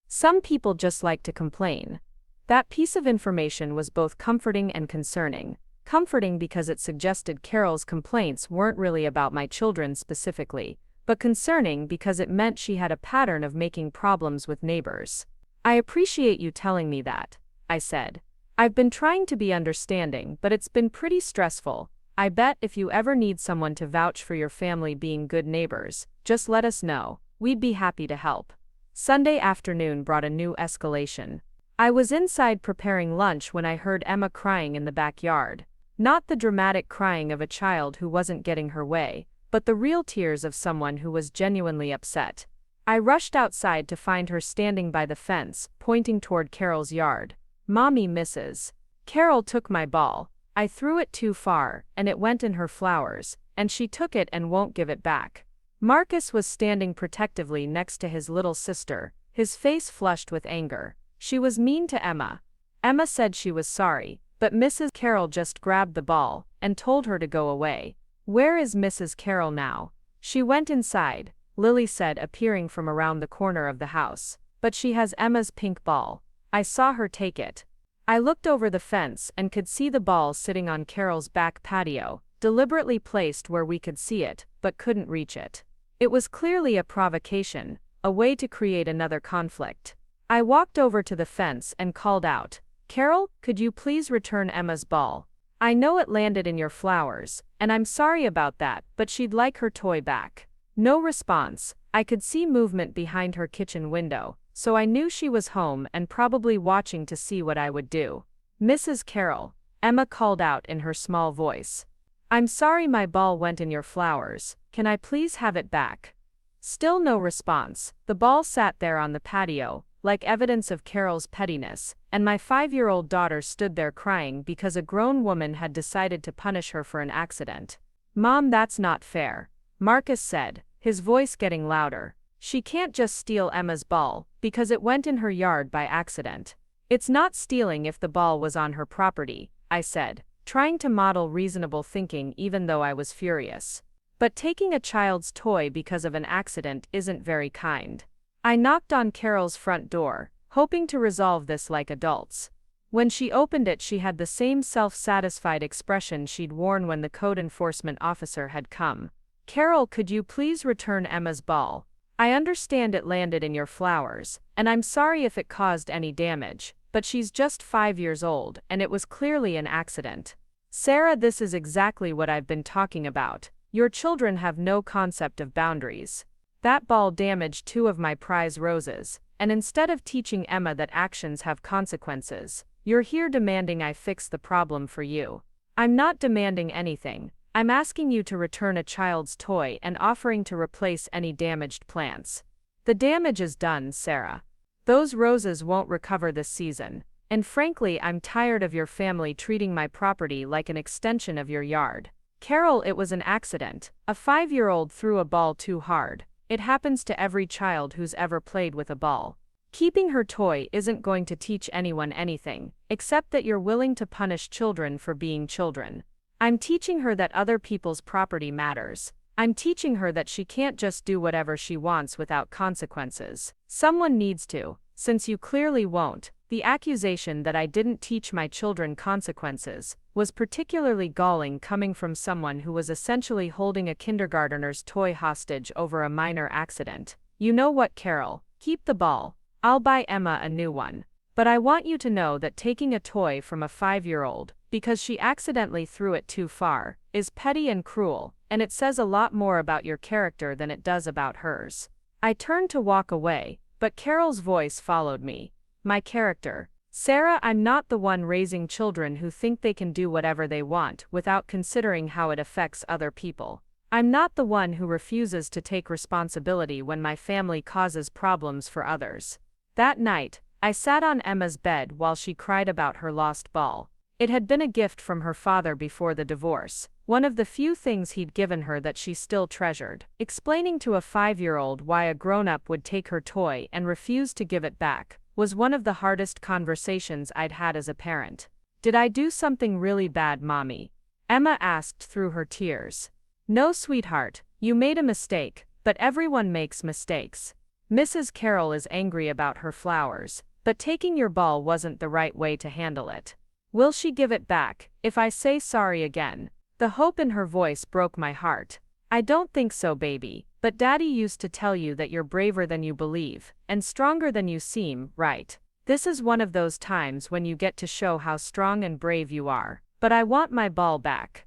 Some people just like to complain. That piece of information was both comforting and concerning. Comforting because it suggested Carol's complaints weren't really about my children specifically, but concerning because it meant she had a pattern of making problems with neighbors. "I appreciate you telling me that," I said. "I've been trying to be understanding, but it's been pretty stressful. I bet if you ever need someone to vouch for your family being good neighbors, just let us know. We'd be happy to help. Sunday afternoon brought a new escalation. I was inside preparing lunch when I heard Emma crying in the backyard. Not the dramatic crying of a child who wasn't getting her way, but the real tears of someone who was genuinely upset. I rushed outside to find her standing by the fence, pointing toward Carol's yard. "Mommy, Mrs. Carol took my ball. I threw it too far, and it went in her flowers, and she took it and won't give it back." Marcus was standing protectively next to his little sister, his face flushed with anger. "She was mean to Emma. Emma said she was sorry, but Mrs. Carol just grabbed the ball and told her to go away." "Where is Mrs. Carol now?" "She went inside," Lily said, appearing from around the corner of the house. "But she has Emma's pink ball. I saw her take it." I looked over the fence and could see the ball sitting on Carol's back patio, deliberately placed where we could see it, but couldn't reach it. It was clearly a provocation, a way to create another conflict. I walked over to the fence and called out, "Carol, could you please return Emma's ball? I know it landed in your flowers, and I'm sorry about that, but she'd like her toy back." No response. I could see movement behind her kitchen window, so I knew she was home and probably watching to see what I would do. "Mrs. Carol," Emma called out in her small voice. "I'm sorry my ball went in your flowers. Can I please have it back?" Still no response. The ball sat there on the patio, like evidence of Carol's pettiness, and my 5-year-old daughter stood there crying because a grown woman had decided to punish her for an accident. "Mom, that's not fair," Marcus said, his voice getting louder. "She can't just steal Emma's ball, because it went in her yard by accident." "It's not stealing if the ball was on her property," I said, trying to model reasonable thinking even though I was furious. "But taking a child's toy because of an accident isn't very kind." I knocked on Carol's front door, hoping to resolve this like adults. When she opened it, she had the same self-satisfied expression she'd worn when the code enforcement officer had come. "Carol, could you please return Emma's ball? I understand it landed in your flowers, and I'm sorry if it caused any damage, but she's just 5 years old, and it was clearly an accident." "Sarah, this is exactly what I've been talking about. Your children have no concept of boundaries. That ball damaged 2 of my prize roses, and instead of teaching Emma that actions have consequences, you're here demanding I fix the problem for you." "I'm not demanding anything. I'm asking you to return a child's toy and offering to replace any damaged plants." "The damage is done, Sarah. Those roses won't recover this season, and frankly, I'm tired of your family treating my property like an extension of your yard." "Carol, it was an accident. A 5-year-old threw a ball too hard. It happens to every child who's ever played with a ball. Keeping her toy isn't going to teach anyone anything, except that you're willing to punish children for being children." "I'm teaching her that other people's property matters. I'm teaching her that she can't just do whatever she wants without consequences. Someone needs to, since you clearly won't." The accusation that I didn't teach my children consequences was particularly galling coming from someone who was essentially holding a kindergartner's toy hostage over a minor accident. "You know what, Carol? Keep the ball. I'll buy Emma a new one. But I want you to know that taking a toy from a 5-year-old, because she accidentally threw it too far, is petty and cruel, and it says a lot more about your character than it does about hers." I turned to walk away, but Carol's voice followed me. "My character. Sarah, I'm not the one raising children who think they can do whatever they want without considering how it affects other people. I'm not the one who refuses to take responsibility when my family causes problems for others." That night, I sat on Emma's bed while she cried about her lost ball. It had been a gift from her father before the divorce, one of the few things he'd given her that she still treasured. Explaining to a 5-year-old why a grown-up would take her toy and refuse to give it back was one of the hardest conversations I'd had as a parent. "Did I do something really bad, Mommy?" Emma asked through her tears. "No, sweetheart, you made a mistake, but everyone makes mistakes. Mrs. Carol is angry about her flowers, but taking your ball wasn't the right way to handle it. Will she give it back if I say sorry again?" The hope in her voice broke my heart. "I don't think so, baby, but Daddy used to tell you that you're braver than you believe, and stronger than you seem, right? This is one of those times when you get to show how strong and brave you are, but I want my ball back."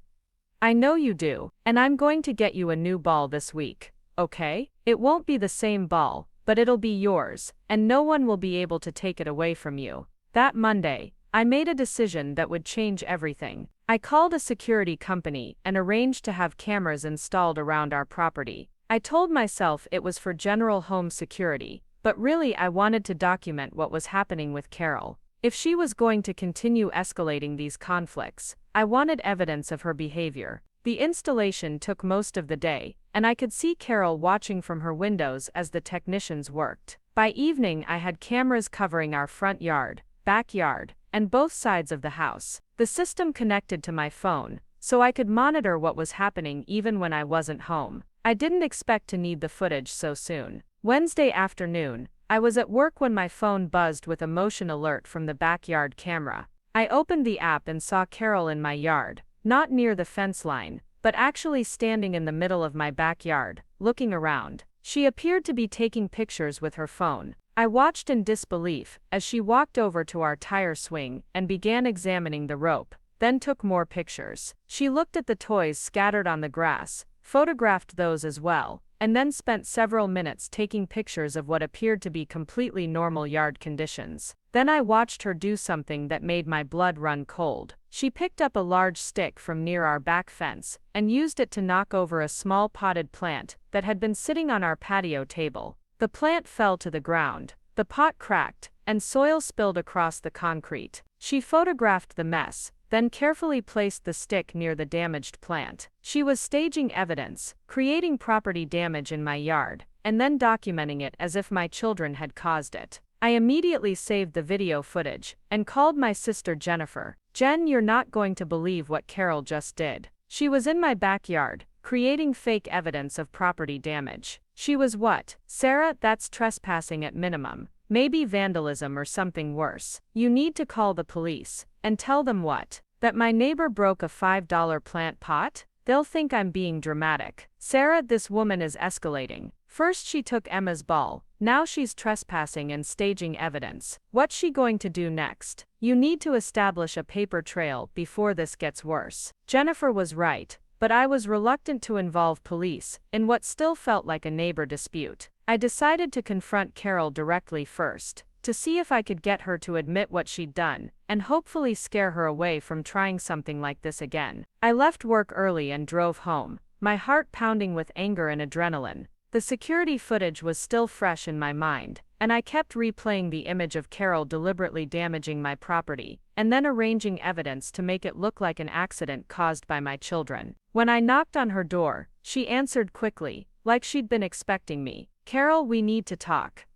I know you do, and I'm going to get you a new ball this week, okay? It won't be the same ball, but it'll be yours, and no one will be able to take it away from you. That Monday, I made a decision that would change everything. I called a security company and arranged to have cameras installed around our property. I told myself it was for general home security, but really I wanted to document what was happening with Carol. If she was going to continue escalating these conflicts, I wanted evidence of her behavior. The installation took most of the day, and I could see Carol watching from her windows as the technicians worked. By evening, I had cameras covering our front yard, backyard, and both sides of the house. The system connected to my phone, so I could monitor what was happening even when I wasn't home. I didn't expect to need the footage so soon. Wednesday afternoon, I was at work when my phone buzzed with a motion alert from the backyard camera. I opened the app and saw Carol in my yard, not near the fence line, but actually standing in the middle of my backyard, looking around. She appeared to be taking pictures with her phone. I watched in disbelief as she walked over to our tire swing and began examining the rope, then took more pictures. She looked at the toys scattered on the grass, photographed those as well, and then spent several minutes taking pictures of what appeared to be completely normal yard conditions. Then I watched her do something that made my blood run cold. She picked up a large stick from near our back fence and used it to knock over a small potted plant that had been sitting on our patio table. The plant fell to the ground, the pot cracked, and soil spilled across the concrete. She photographed the mess, then carefully placed the stick near the damaged plant. She was staging evidence, creating property damage in my yard, and then documenting it as if my children had caused it. I immediately saved the video footage and called my sister Jennifer. Jen, you're not going to believe what Carol just did. She was in my backyard, creating fake evidence of property damage. She was what? Sarah, that's trespassing at minimum. Maybe vandalism or something worse. You need to call the police and tell them what? That my neighbor broke a $5 plant pot? They'll think I'm being dramatic. Sarah, this woman is escalating. First she took Emma's ball, now she's trespassing and staging evidence. What's she going to do next? You need to establish a paper trail before this gets worse. Jennifer was right, but I was reluctant to involve police in what still felt like a neighbor dispute. I decided to confront Carol directly first, to see if I could get her to admit what she'd done, and hopefully scare her away from trying something like this again. I left work early and drove home, my heart pounding with anger and adrenaline. The security footage was still fresh in my mind, and I kept replaying the image of Carol deliberately damaging my property, and then arranging evidence to make it look like an accident caused by my children. When I knocked on her door, she answered quickly, like she'd been expecting me. Carol, we need to talk.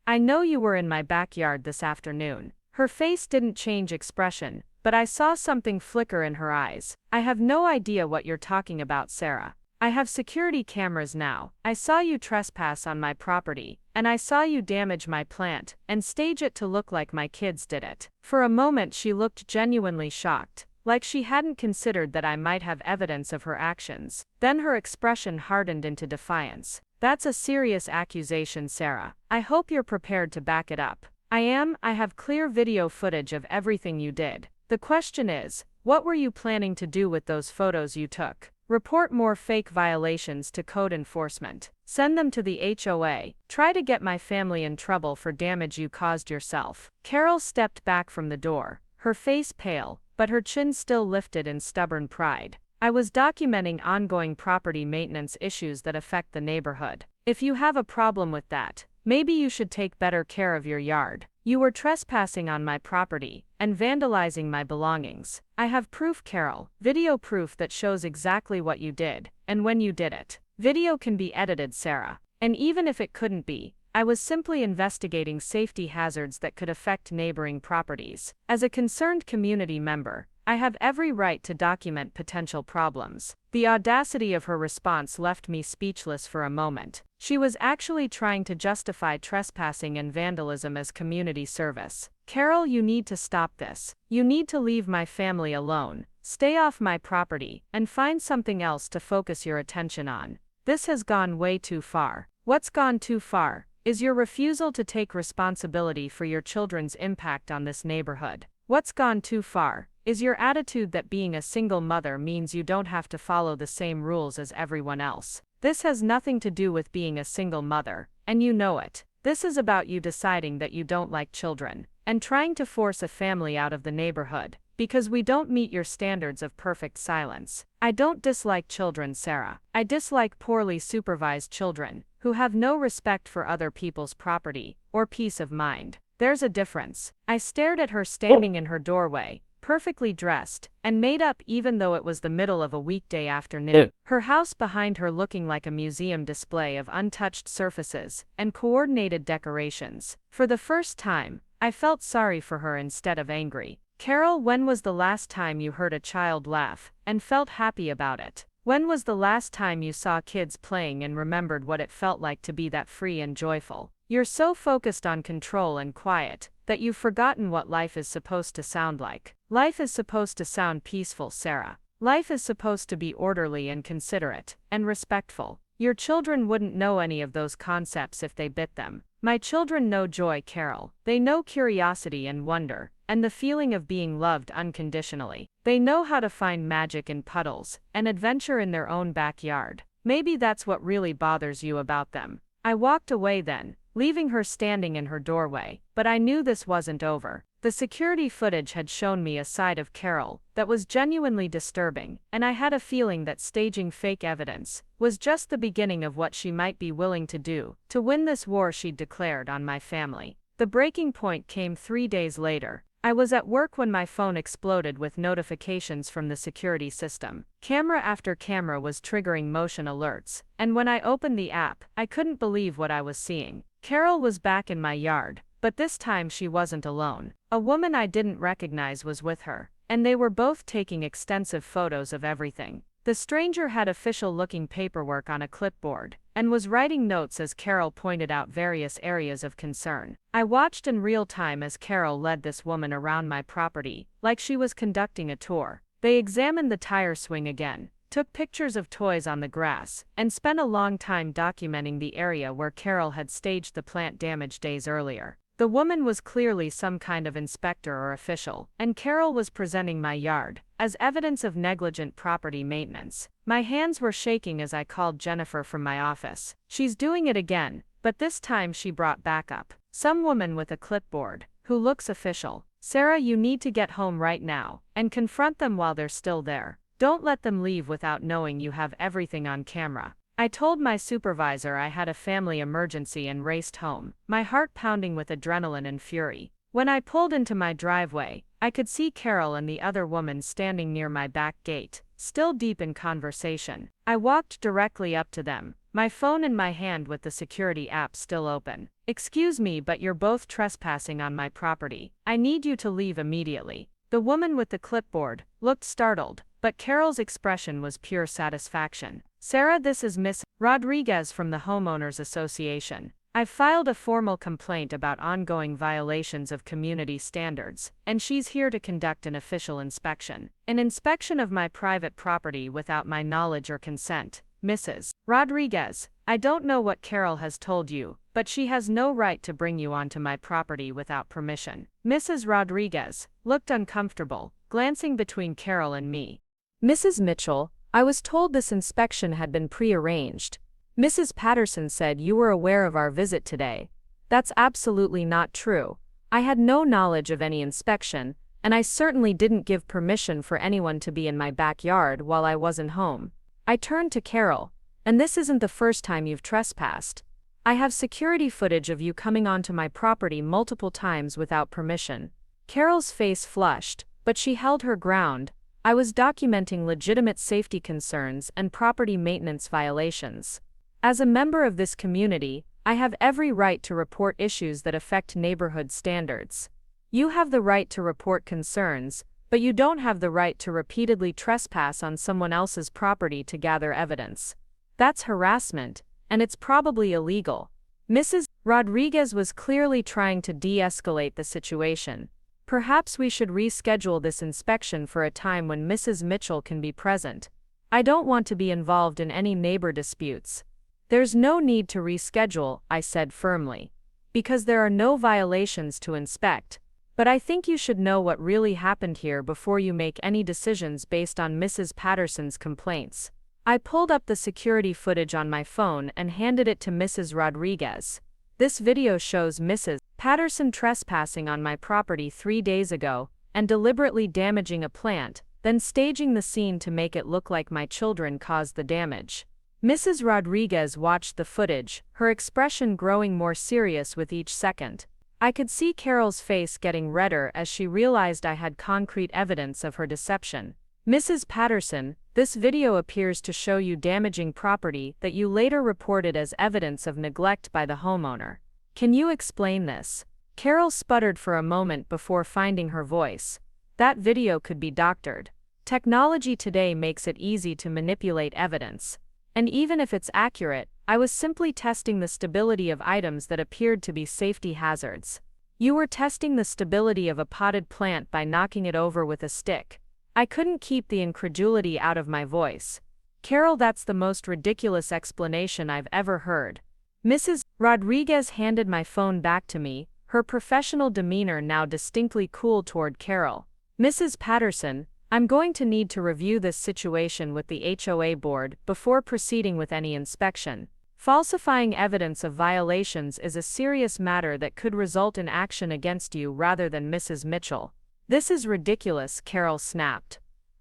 I know you were in my backyard this afternoon. Her face didn't change expression, but I saw something flicker in her eyes. I have no idea what you're talking about, Sarah. I have security cameras now. I saw you trespass on my property, and I saw you damage my plant and stage it to look like my kids did it. For a moment she looked genuinely shocked, like she hadn't considered that I might have evidence of her actions. Then her expression hardened into defiance. That's a serious accusation, Sarah. I hope you're prepared to back it up. I am. I have clear video footage of everything you did. The question is, what were you planning to do with those photos you took? Report more fake violations to code enforcement. Send them to the HOA. Try to get my family in trouble for damage you caused yourself. Carol stepped back from the door, her face pale, but her chin still lifted in stubborn pride. I was documenting ongoing property maintenance issues that affect the neighborhood. If you have a problem with that, maybe you should take better care of your yard. You were trespassing on my property and vandalizing my belongings. I have proof, Carol. Video proof that shows exactly what you did and when you did it. Video can be edited, Sarah. And even if it couldn't be, I was simply investigating safety hazards that could affect neighboring properties. As a concerned community member, I have every right to document potential problems. The audacity of her response left me speechless for a moment. She was actually trying to justify trespassing and vandalism as community service. Carol, you need to stop this. You need to leave my family alone, stay off my property, and find something else to focus your attention on. This has gone way too far. What's gone too far is your refusal to take responsibility for your children's impact on this neighborhood. What's gone too far is your attitude that being a single mother means you don't have to follow the same rules as everyone else. This has nothing to do with being a single mother, and you know it. This is about you deciding that you don't like children, and trying to force a family out of the neighborhood, because we don't meet your standards of perfect silence. I don't dislike children, Sarah. I dislike poorly supervised children, who have no respect for other people's property, or peace of mind. There's a difference. I stared at her standing in her doorway, perfectly dressed, and made up even though it was the middle of a weekday afternoon. Her house behind her looking like a museum display of untouched surfaces and coordinated decorations. For the first time, I felt sorry for her instead of angry. Carol, when was the last time you heard a child laugh and felt happy about it? When was the last time you saw kids playing and remembered what it felt like to be that free and joyful? You're so focused on control and quiet that you've forgotten what life is supposed to sound like. Life is supposed to sound peaceful, Sarah. Life is supposed to be orderly and considerate and respectful. Your children wouldn't know any of those concepts if they bit them. My children know joy, Carol. They know curiosity and wonder, and the feeling of being loved unconditionally. They know how to find magic in puddles and adventure in their own backyard. Maybe that's what really bothers you about them. I walked away then, leaving her standing in her doorway, but I knew this wasn't over. The security footage had shown me a side of Carol that was genuinely disturbing, and I had a feeling that staging fake evidence was just the beginning of what she might be willing to do to win this war she'd declared on my family. The breaking point came 3 days later. I was at work when my phone exploded with notifications from the security system. Camera after camera was triggering motion alerts, and when I opened the app, I couldn't believe what I was seeing. Carol was back in my yard, but this time she wasn't alone. A woman I didn't recognize was with her, and they were both taking extensive photos of everything. The stranger had official-looking paperwork on a clipboard, and was writing notes as Carol pointed out various areas of concern. I watched in real time as Carol led this woman around my property, like she was conducting a tour. They examined the tire swing again, took pictures of toys on the grass, and spent a long time documenting the area where Carol had staged the plant damage days earlier. The woman was clearly some kind of inspector or official, and Carol was presenting my yard as evidence of negligent property maintenance. My hands were shaking as I called Jennifer from my office. She's doing it again, but this time she brought backup. Some woman with a clipboard, who looks official. Sarah, you need to get home right now, and confront them while they're still there. Don't let them leave without knowing you have everything on camera. I told my supervisor I had a family emergency and raced home, my heart pounding with adrenaline and fury. When I pulled into my driveway, I could see Carol and the other woman standing near my back gate, still deep in conversation. I walked directly up to them, my phone in my hand with the security app still open. "Excuse me, but you're both trespassing on my property. I need you to leave immediately." The woman with the clipboard looked startled, but Carol's expression was pure satisfaction. "Sarah, this is Miss Rodriguez from the Homeowners Association. I've filed a formal complaint about ongoing violations of community standards, and she's here to conduct an official inspection. An inspection of my private property without my knowledge or consent. Mrs. Rodriguez, I don't know what Carol has told you, but she has no right to bring you onto my property without permission." Mrs. Rodriguez looked uncomfortable, glancing between Carol and me. "Mrs. Mitchell, I was told this inspection had been pre-arranged. Mrs. Patterson said you were aware of our visit today. That's absolutely not true. I had no knowledge of any inspection, and I certainly didn't give permission for anyone to be in my backyard while I wasn't home." I turned to Carol. "And this isn't the first time you've trespassed. I have security footage of you coming onto my property multiple times without permission." Carol's face flushed, but she held her ground. "I was documenting legitimate safety concerns and property maintenance violations. As a member of this community, I have every right to report issues that affect neighborhood standards. You have the right to report concerns, but you don't have the right to repeatedly trespass on someone else's property to gather evidence. That's harassment, and it's probably illegal." Mrs. Rodriguez was clearly trying to de-escalate the situation. "Perhaps we should reschedule this inspection for a time when Mrs. Mitchell can be present. I don't want to be involved in any neighbor disputes." "There's no need to reschedule," I said firmly, "because there are no violations to inspect. But I think you should know what really happened here before you make any decisions based on Mrs. Patterson's complaints. I pulled up the security footage on my phone and handed it to Mrs. Rodriguez. This video shows Mrs. Patterson trespassing on my property 3 days ago and deliberately damaging a plant, then staging the scene to make it look like my children caused the damage. Mrs. Rodriguez watched the footage, her expression growing more serious with each second. I could see Carol's face getting redder as she realized I had concrete evidence of her deception. Mrs. Patterson, this video appears to show you damaging property that you later reported as evidence of neglect by the homeowner. Can you explain this? Carol sputtered for a moment before finding her voice. That video could be doctored. Technology today makes it easy to manipulate evidence. And even if it's accurate, I was simply testing the stability of items that appeared to be safety hazards. You were testing the stability of a potted plant by knocking it over with a stick. I couldn't keep the incredulity out of my voice. Carol, that's the most ridiculous explanation I've ever heard. Mrs. Rodriguez handed my phone back to me, her professional demeanor now distinctly cool toward Carol. Mrs. Patterson, I'm going to need to review this situation with the HOA board before proceeding with any inspection. Falsifying evidence of violations is a serious matter that could result in action against you rather than Mrs. Mitchell. This is ridiculous, Carol snapped.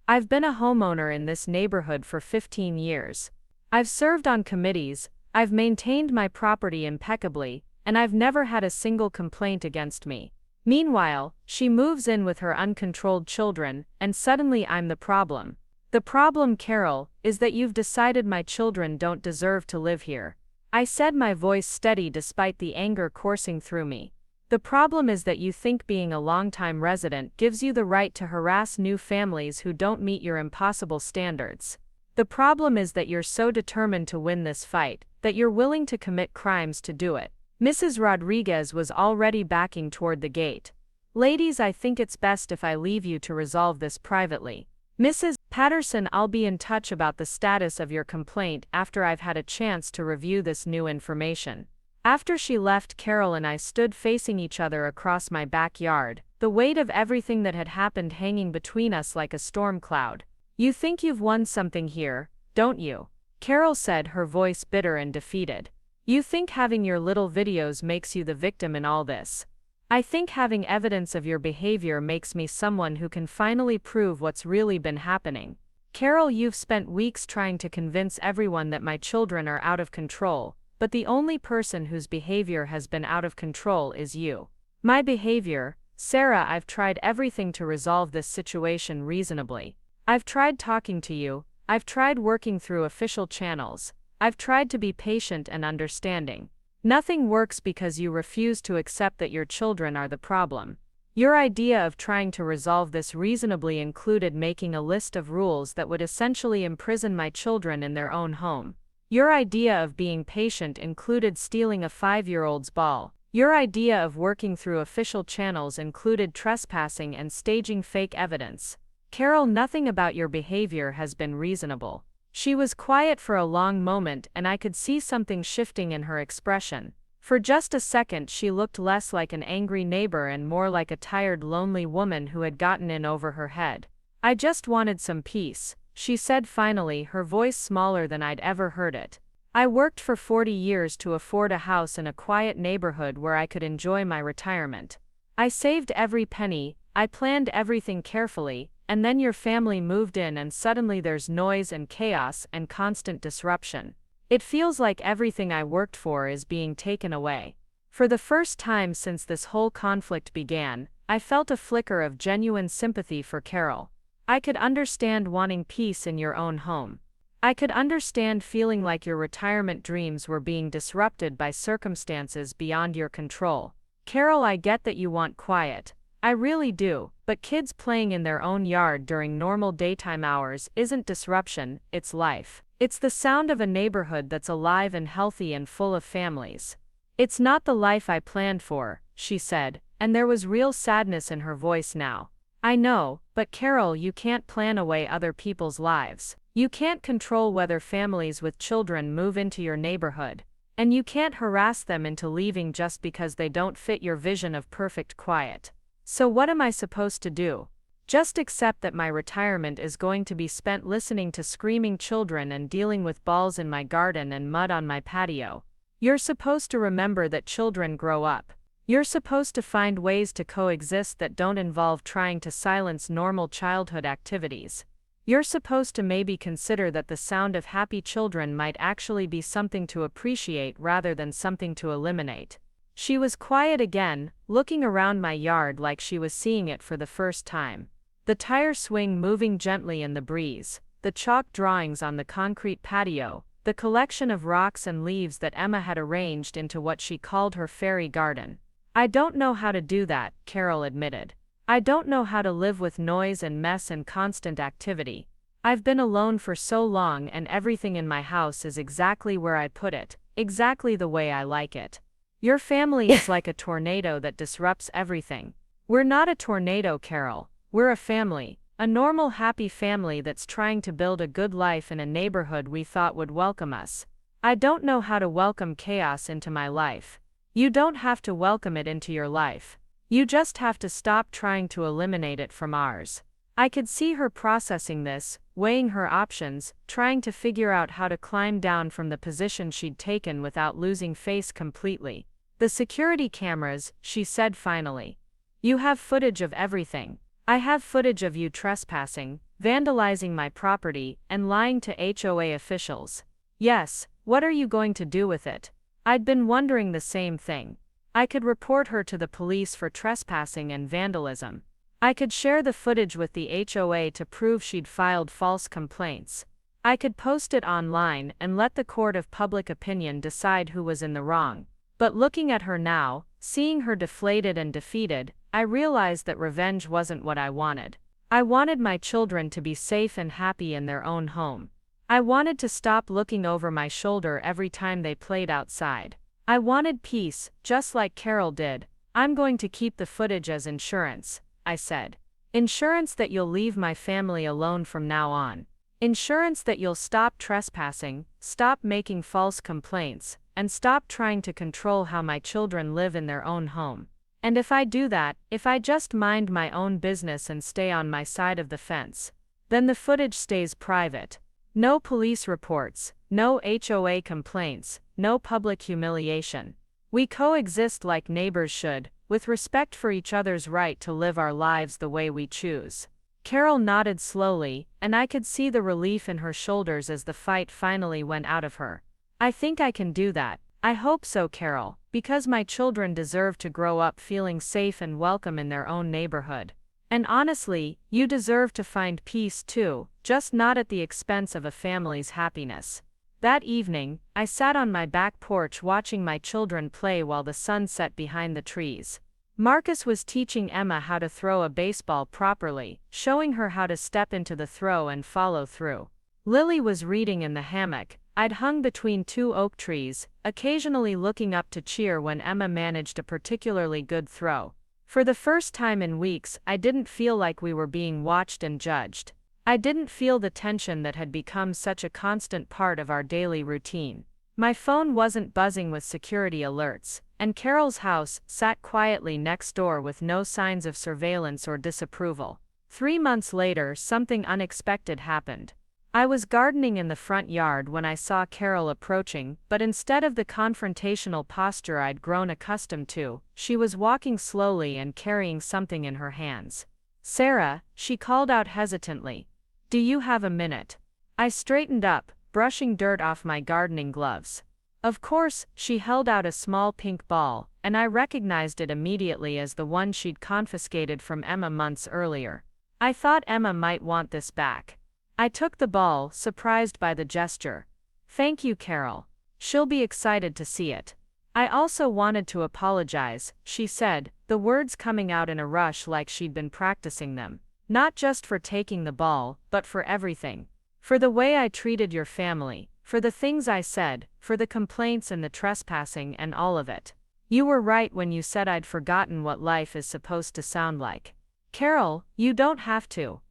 I've been a homeowner in this neighborhood for 15 years. I've served on committees, I've maintained my property impeccably, and I've never had a single complaint against me. Meanwhile, she moves in with her uncontrolled children, and suddenly I'm the problem. The problem, Carol, is that you've decided my children don't deserve to live here. I said, my voice steady despite the anger coursing through me. The problem is that you think being a longtime resident gives you the right to harass new families who don't meet your impossible standards. The problem is that you're so determined to win this fight, that you're willing to commit crimes to do it. Mrs. Rodriguez was already backing toward the gate. Ladies, I think it's best if I leave you to resolve this privately. Mrs. Patterson, I'll be in touch about the status of your complaint after I've had a chance to review this new information. After she left, Carol and I stood facing each other across my backyard, the weight of everything that had happened hanging between us like a storm cloud. You think you've won something here, don't you? Carol said, her voice bitter and defeated. You think having your little videos makes you the victim in all this. I think having evidence of your behavior makes me someone who can finally prove what's really been happening. Carol, you've spent weeks trying to convince everyone that my children are out of control, but the only person whose behavior has been out of control is you. My behavior, Sarah, I've tried everything to resolve this situation reasonably. I've tried talking to you, I've tried working through official channels, I've tried to be patient and understanding. Nothing works because you refuse to accept that your children are the problem. Your idea of trying to resolve this reasonably included making a list of rules that would essentially imprison my children in their own home. Your idea of being patient included stealing a 5-year-old's ball. Your idea of working through official channels included trespassing and staging fake evidence. Carol, nothing about your behavior has been reasonable. She was quiet for a long moment and I could see something shifting in her expression. For just a second she looked less like an angry neighbor and more like a tired, lonely woman who had gotten in over her head. I just wanted some peace, she said finally, her voice smaller than I'd ever heard it. I worked for 40 years to afford a house in a quiet neighborhood where I could enjoy my retirement. I saved every penny, I planned everything carefully, and then your family moved in and suddenly there's noise and chaos and constant disruption. It feels like everything I worked for is being taken away. For the first time since this whole conflict began, I felt a flicker of genuine sympathy for Carol. I could understand wanting peace in your own home. I could understand feeling like your retirement dreams were being disrupted by circumstances beyond your control. Carol, I get that you want quiet. I really do, but kids playing in their own yard during normal daytime hours isn't disruption, it's life. It's the sound of a neighborhood that's alive and healthy and full of families. It's not the life I planned for, she said, and there was real sadness in her voice now. I know, but Carol, you can't plan away other people's lives. You can't control whether families with children move into your neighborhood. And you can't harass them into leaving just because they don't fit your vision of perfect quiet. So what am I supposed to do? Just accept that my retirement is going to be spent listening to screaming children and dealing with balls in my garden and mud on my patio. You're supposed to remember that children grow up. You're supposed to find ways to coexist that don't involve trying to silence normal childhood activities. You're supposed to maybe consider that the sound of happy children might actually be something to appreciate rather than something to eliminate. She was quiet again, looking around my yard like she was seeing it for the first time. The tire swing moving gently in the breeze, the chalk drawings on the concrete patio, the collection of rocks and leaves that Emma had arranged into what she called her fairy garden. I don't know how to do that, Carol admitted. I don't know how to live with noise and mess and constant activity. I've been alone for so long and everything in my house is exactly where I put it, exactly the way I like it. Your family is like a tornado that disrupts everything. We're not a tornado, Carol. We're a family, a normal happy family that's trying to build a good life in a neighborhood we thought would welcome us. I don't know how to welcome chaos into my life. You don't have to welcome it into your life. You just have to stop trying to eliminate it from ours. I could see her processing this, weighing her options, trying to figure out how to climb down from the position she'd taken without losing face completely. The security cameras, she said finally. You have footage of everything. I have footage of you trespassing, vandalizing my property, and lying to HOA officials. Yes, what are you going to do with it? I'd been wondering the same thing. I could report her to the police for trespassing and vandalism. I could share the footage with the HOA to prove she'd filed false complaints. I could post it online and let the court of public opinion decide who was in the wrong. But looking at her now, seeing her deflated and defeated, I realized that revenge wasn't what I wanted. I wanted my children to be safe and happy in their own home. I wanted to stop looking over my shoulder every time they played outside. I wanted peace, just like Carol did. I'm going to keep the footage as insurance, I said. Insurance that you'll leave my family alone from now on. Insurance that you'll stop trespassing, stop making false complaints, and stop trying to control how my children live in their own home. And if I do that, if I just mind my own business and stay on my side of the fence, then the footage stays private. No police reports, no HOA complaints, no public humiliation. We coexist like neighbors should, with respect for each other's right to live our lives the way we choose. Carol nodded slowly, and I could see the relief in her shoulders as the fight finally went out of her. I think I can do that. I hope so, Carol, because my children deserve to grow up feeling safe and welcome in their own neighborhood. And honestly, you deserve to find peace too, just not at the expense of a family's happiness. That evening, I sat on my back porch watching my children play while the sun set behind the trees. Marcus was teaching Emma how to throw a baseball properly, showing her how to step into the throw and follow through. Lily was reading in the hammock. I'd hung between two oak trees, occasionally looking up to cheer when Emma managed a particularly good throw. For the first time in weeks, I didn't feel like we were being watched and judged. I didn't feel the tension that had become such a constant part of our daily routine. My phone wasn't buzzing with security alerts, and Carol's house sat quietly next door with no signs of surveillance or disapproval. 3 months later, something unexpected happened. I was gardening in the front yard when I saw Carol approaching, but instead of the confrontational posture I'd grown accustomed to, she was walking slowly and carrying something in her hands. "Sarah," she called out hesitantly. "Do you have a minute?" I straightened up, brushing dirt off my gardening gloves. Of course, she held out a small pink ball, and I recognized it immediately as the one she'd confiscated from Emma months earlier. I thought Emma might want this back. I took the ball, surprised by the gesture. "Thank you, Carol. She'll be excited to see it." "I also wanted to apologize," she said, the words coming out in a rush like she'd been practicing them. "Not just for taking the ball, but for everything. For the way I treated your family, for the things I said, for the complaints and the trespassing and all of it. You were right when you said I'd forgotten what life is supposed to sound like." "Carol, you don't have to."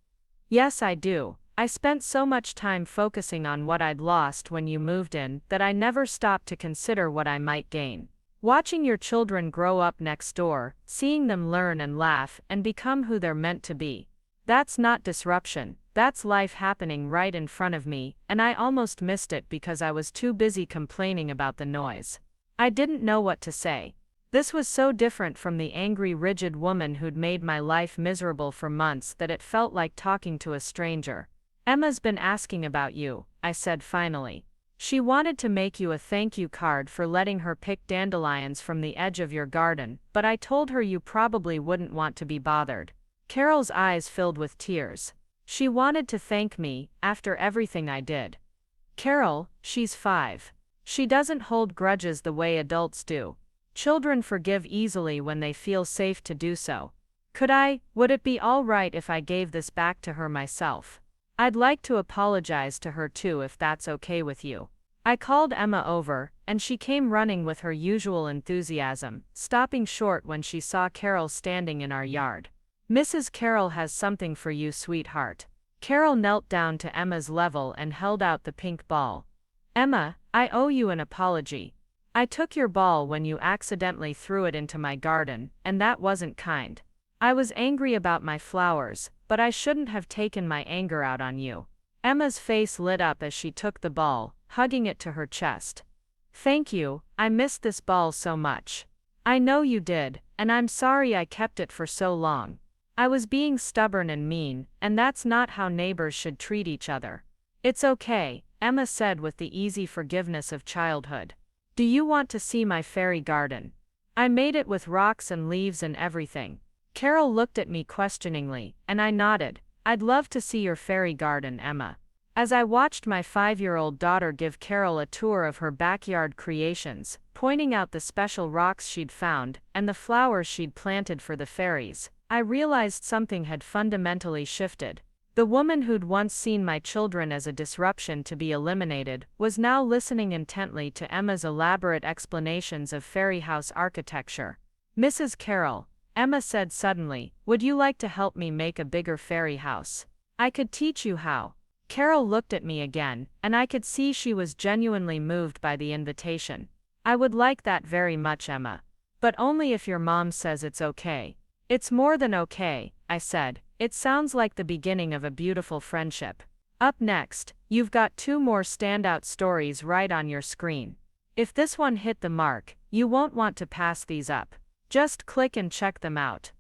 "Yes, I do. I spent so much time focusing on what I'd lost when you moved in that I never stopped to consider what I might gain. Watching your children grow up next door, seeing them learn and laugh and become who they're meant to be. That's not disruption, that's life happening right in front of me, and I almost missed it because I was too busy complaining about the noise. I didn't know what to say. This was so different from the angry, rigid woman who'd made my life miserable for months that it felt like talking to a stranger. Emma's been asking about you, I said finally. She wanted to make you a thank you card for letting her pick dandelions from the edge of your garden, but I told her you probably wouldn't want to be bothered. Carol's eyes filled with tears. She wanted to thank me, after everything I did. Carol, she's 5. She doesn't hold grudges the way adults do. Children forgive easily when they feel safe to do so. Would it be all right if I gave this back to her myself? I'd like to apologize to her too if that's okay with you. I called Emma over, and she came running with her usual enthusiasm, stopping short when she saw Carol standing in our yard. Mrs. Carol has something for you, sweetheart. Carol knelt down to Emma's level and held out the pink ball. Emma, I owe you an apology. I took your ball when you accidentally threw it into my garden, and that wasn't kind. I was angry about my flowers, but I shouldn't have taken my anger out on you. Emma's face lit up as she took the ball, hugging it to her chest. Thank you, I missed this ball so much. I know you did, and I'm sorry I kept it for so long. I was being stubborn and mean, and that's not how neighbors should treat each other. It's okay, Emma said with the easy forgiveness of childhood. Do you want to see my fairy garden? I made it with rocks and leaves and everything. Carol looked at me questioningly, and I nodded. I'd love to see your fairy garden, Emma. As I watched my 5-year-old daughter give Carol a tour of her backyard creations, pointing out the special rocks she'd found and the flowers she'd planted for the fairies, I realized something had fundamentally shifted. The woman who'd once seen my children as a disruption to be eliminated was now listening intently to Emma's elaborate explanations of fairy house architecture. Mrs. Carroll, Emma said suddenly, would you like to help me make a bigger fairy house? I could teach you how. Carol looked at me again, and I could see she was genuinely moved by the invitation. I would like that very much, Emma. But only if your mom says it's okay. It's more than okay, I said. It sounds like the beginning of a beautiful friendship. Up next, you've got 2 more standout stories right on your screen. If this one hit the mark, you won't want to pass these up. Just click and check them out.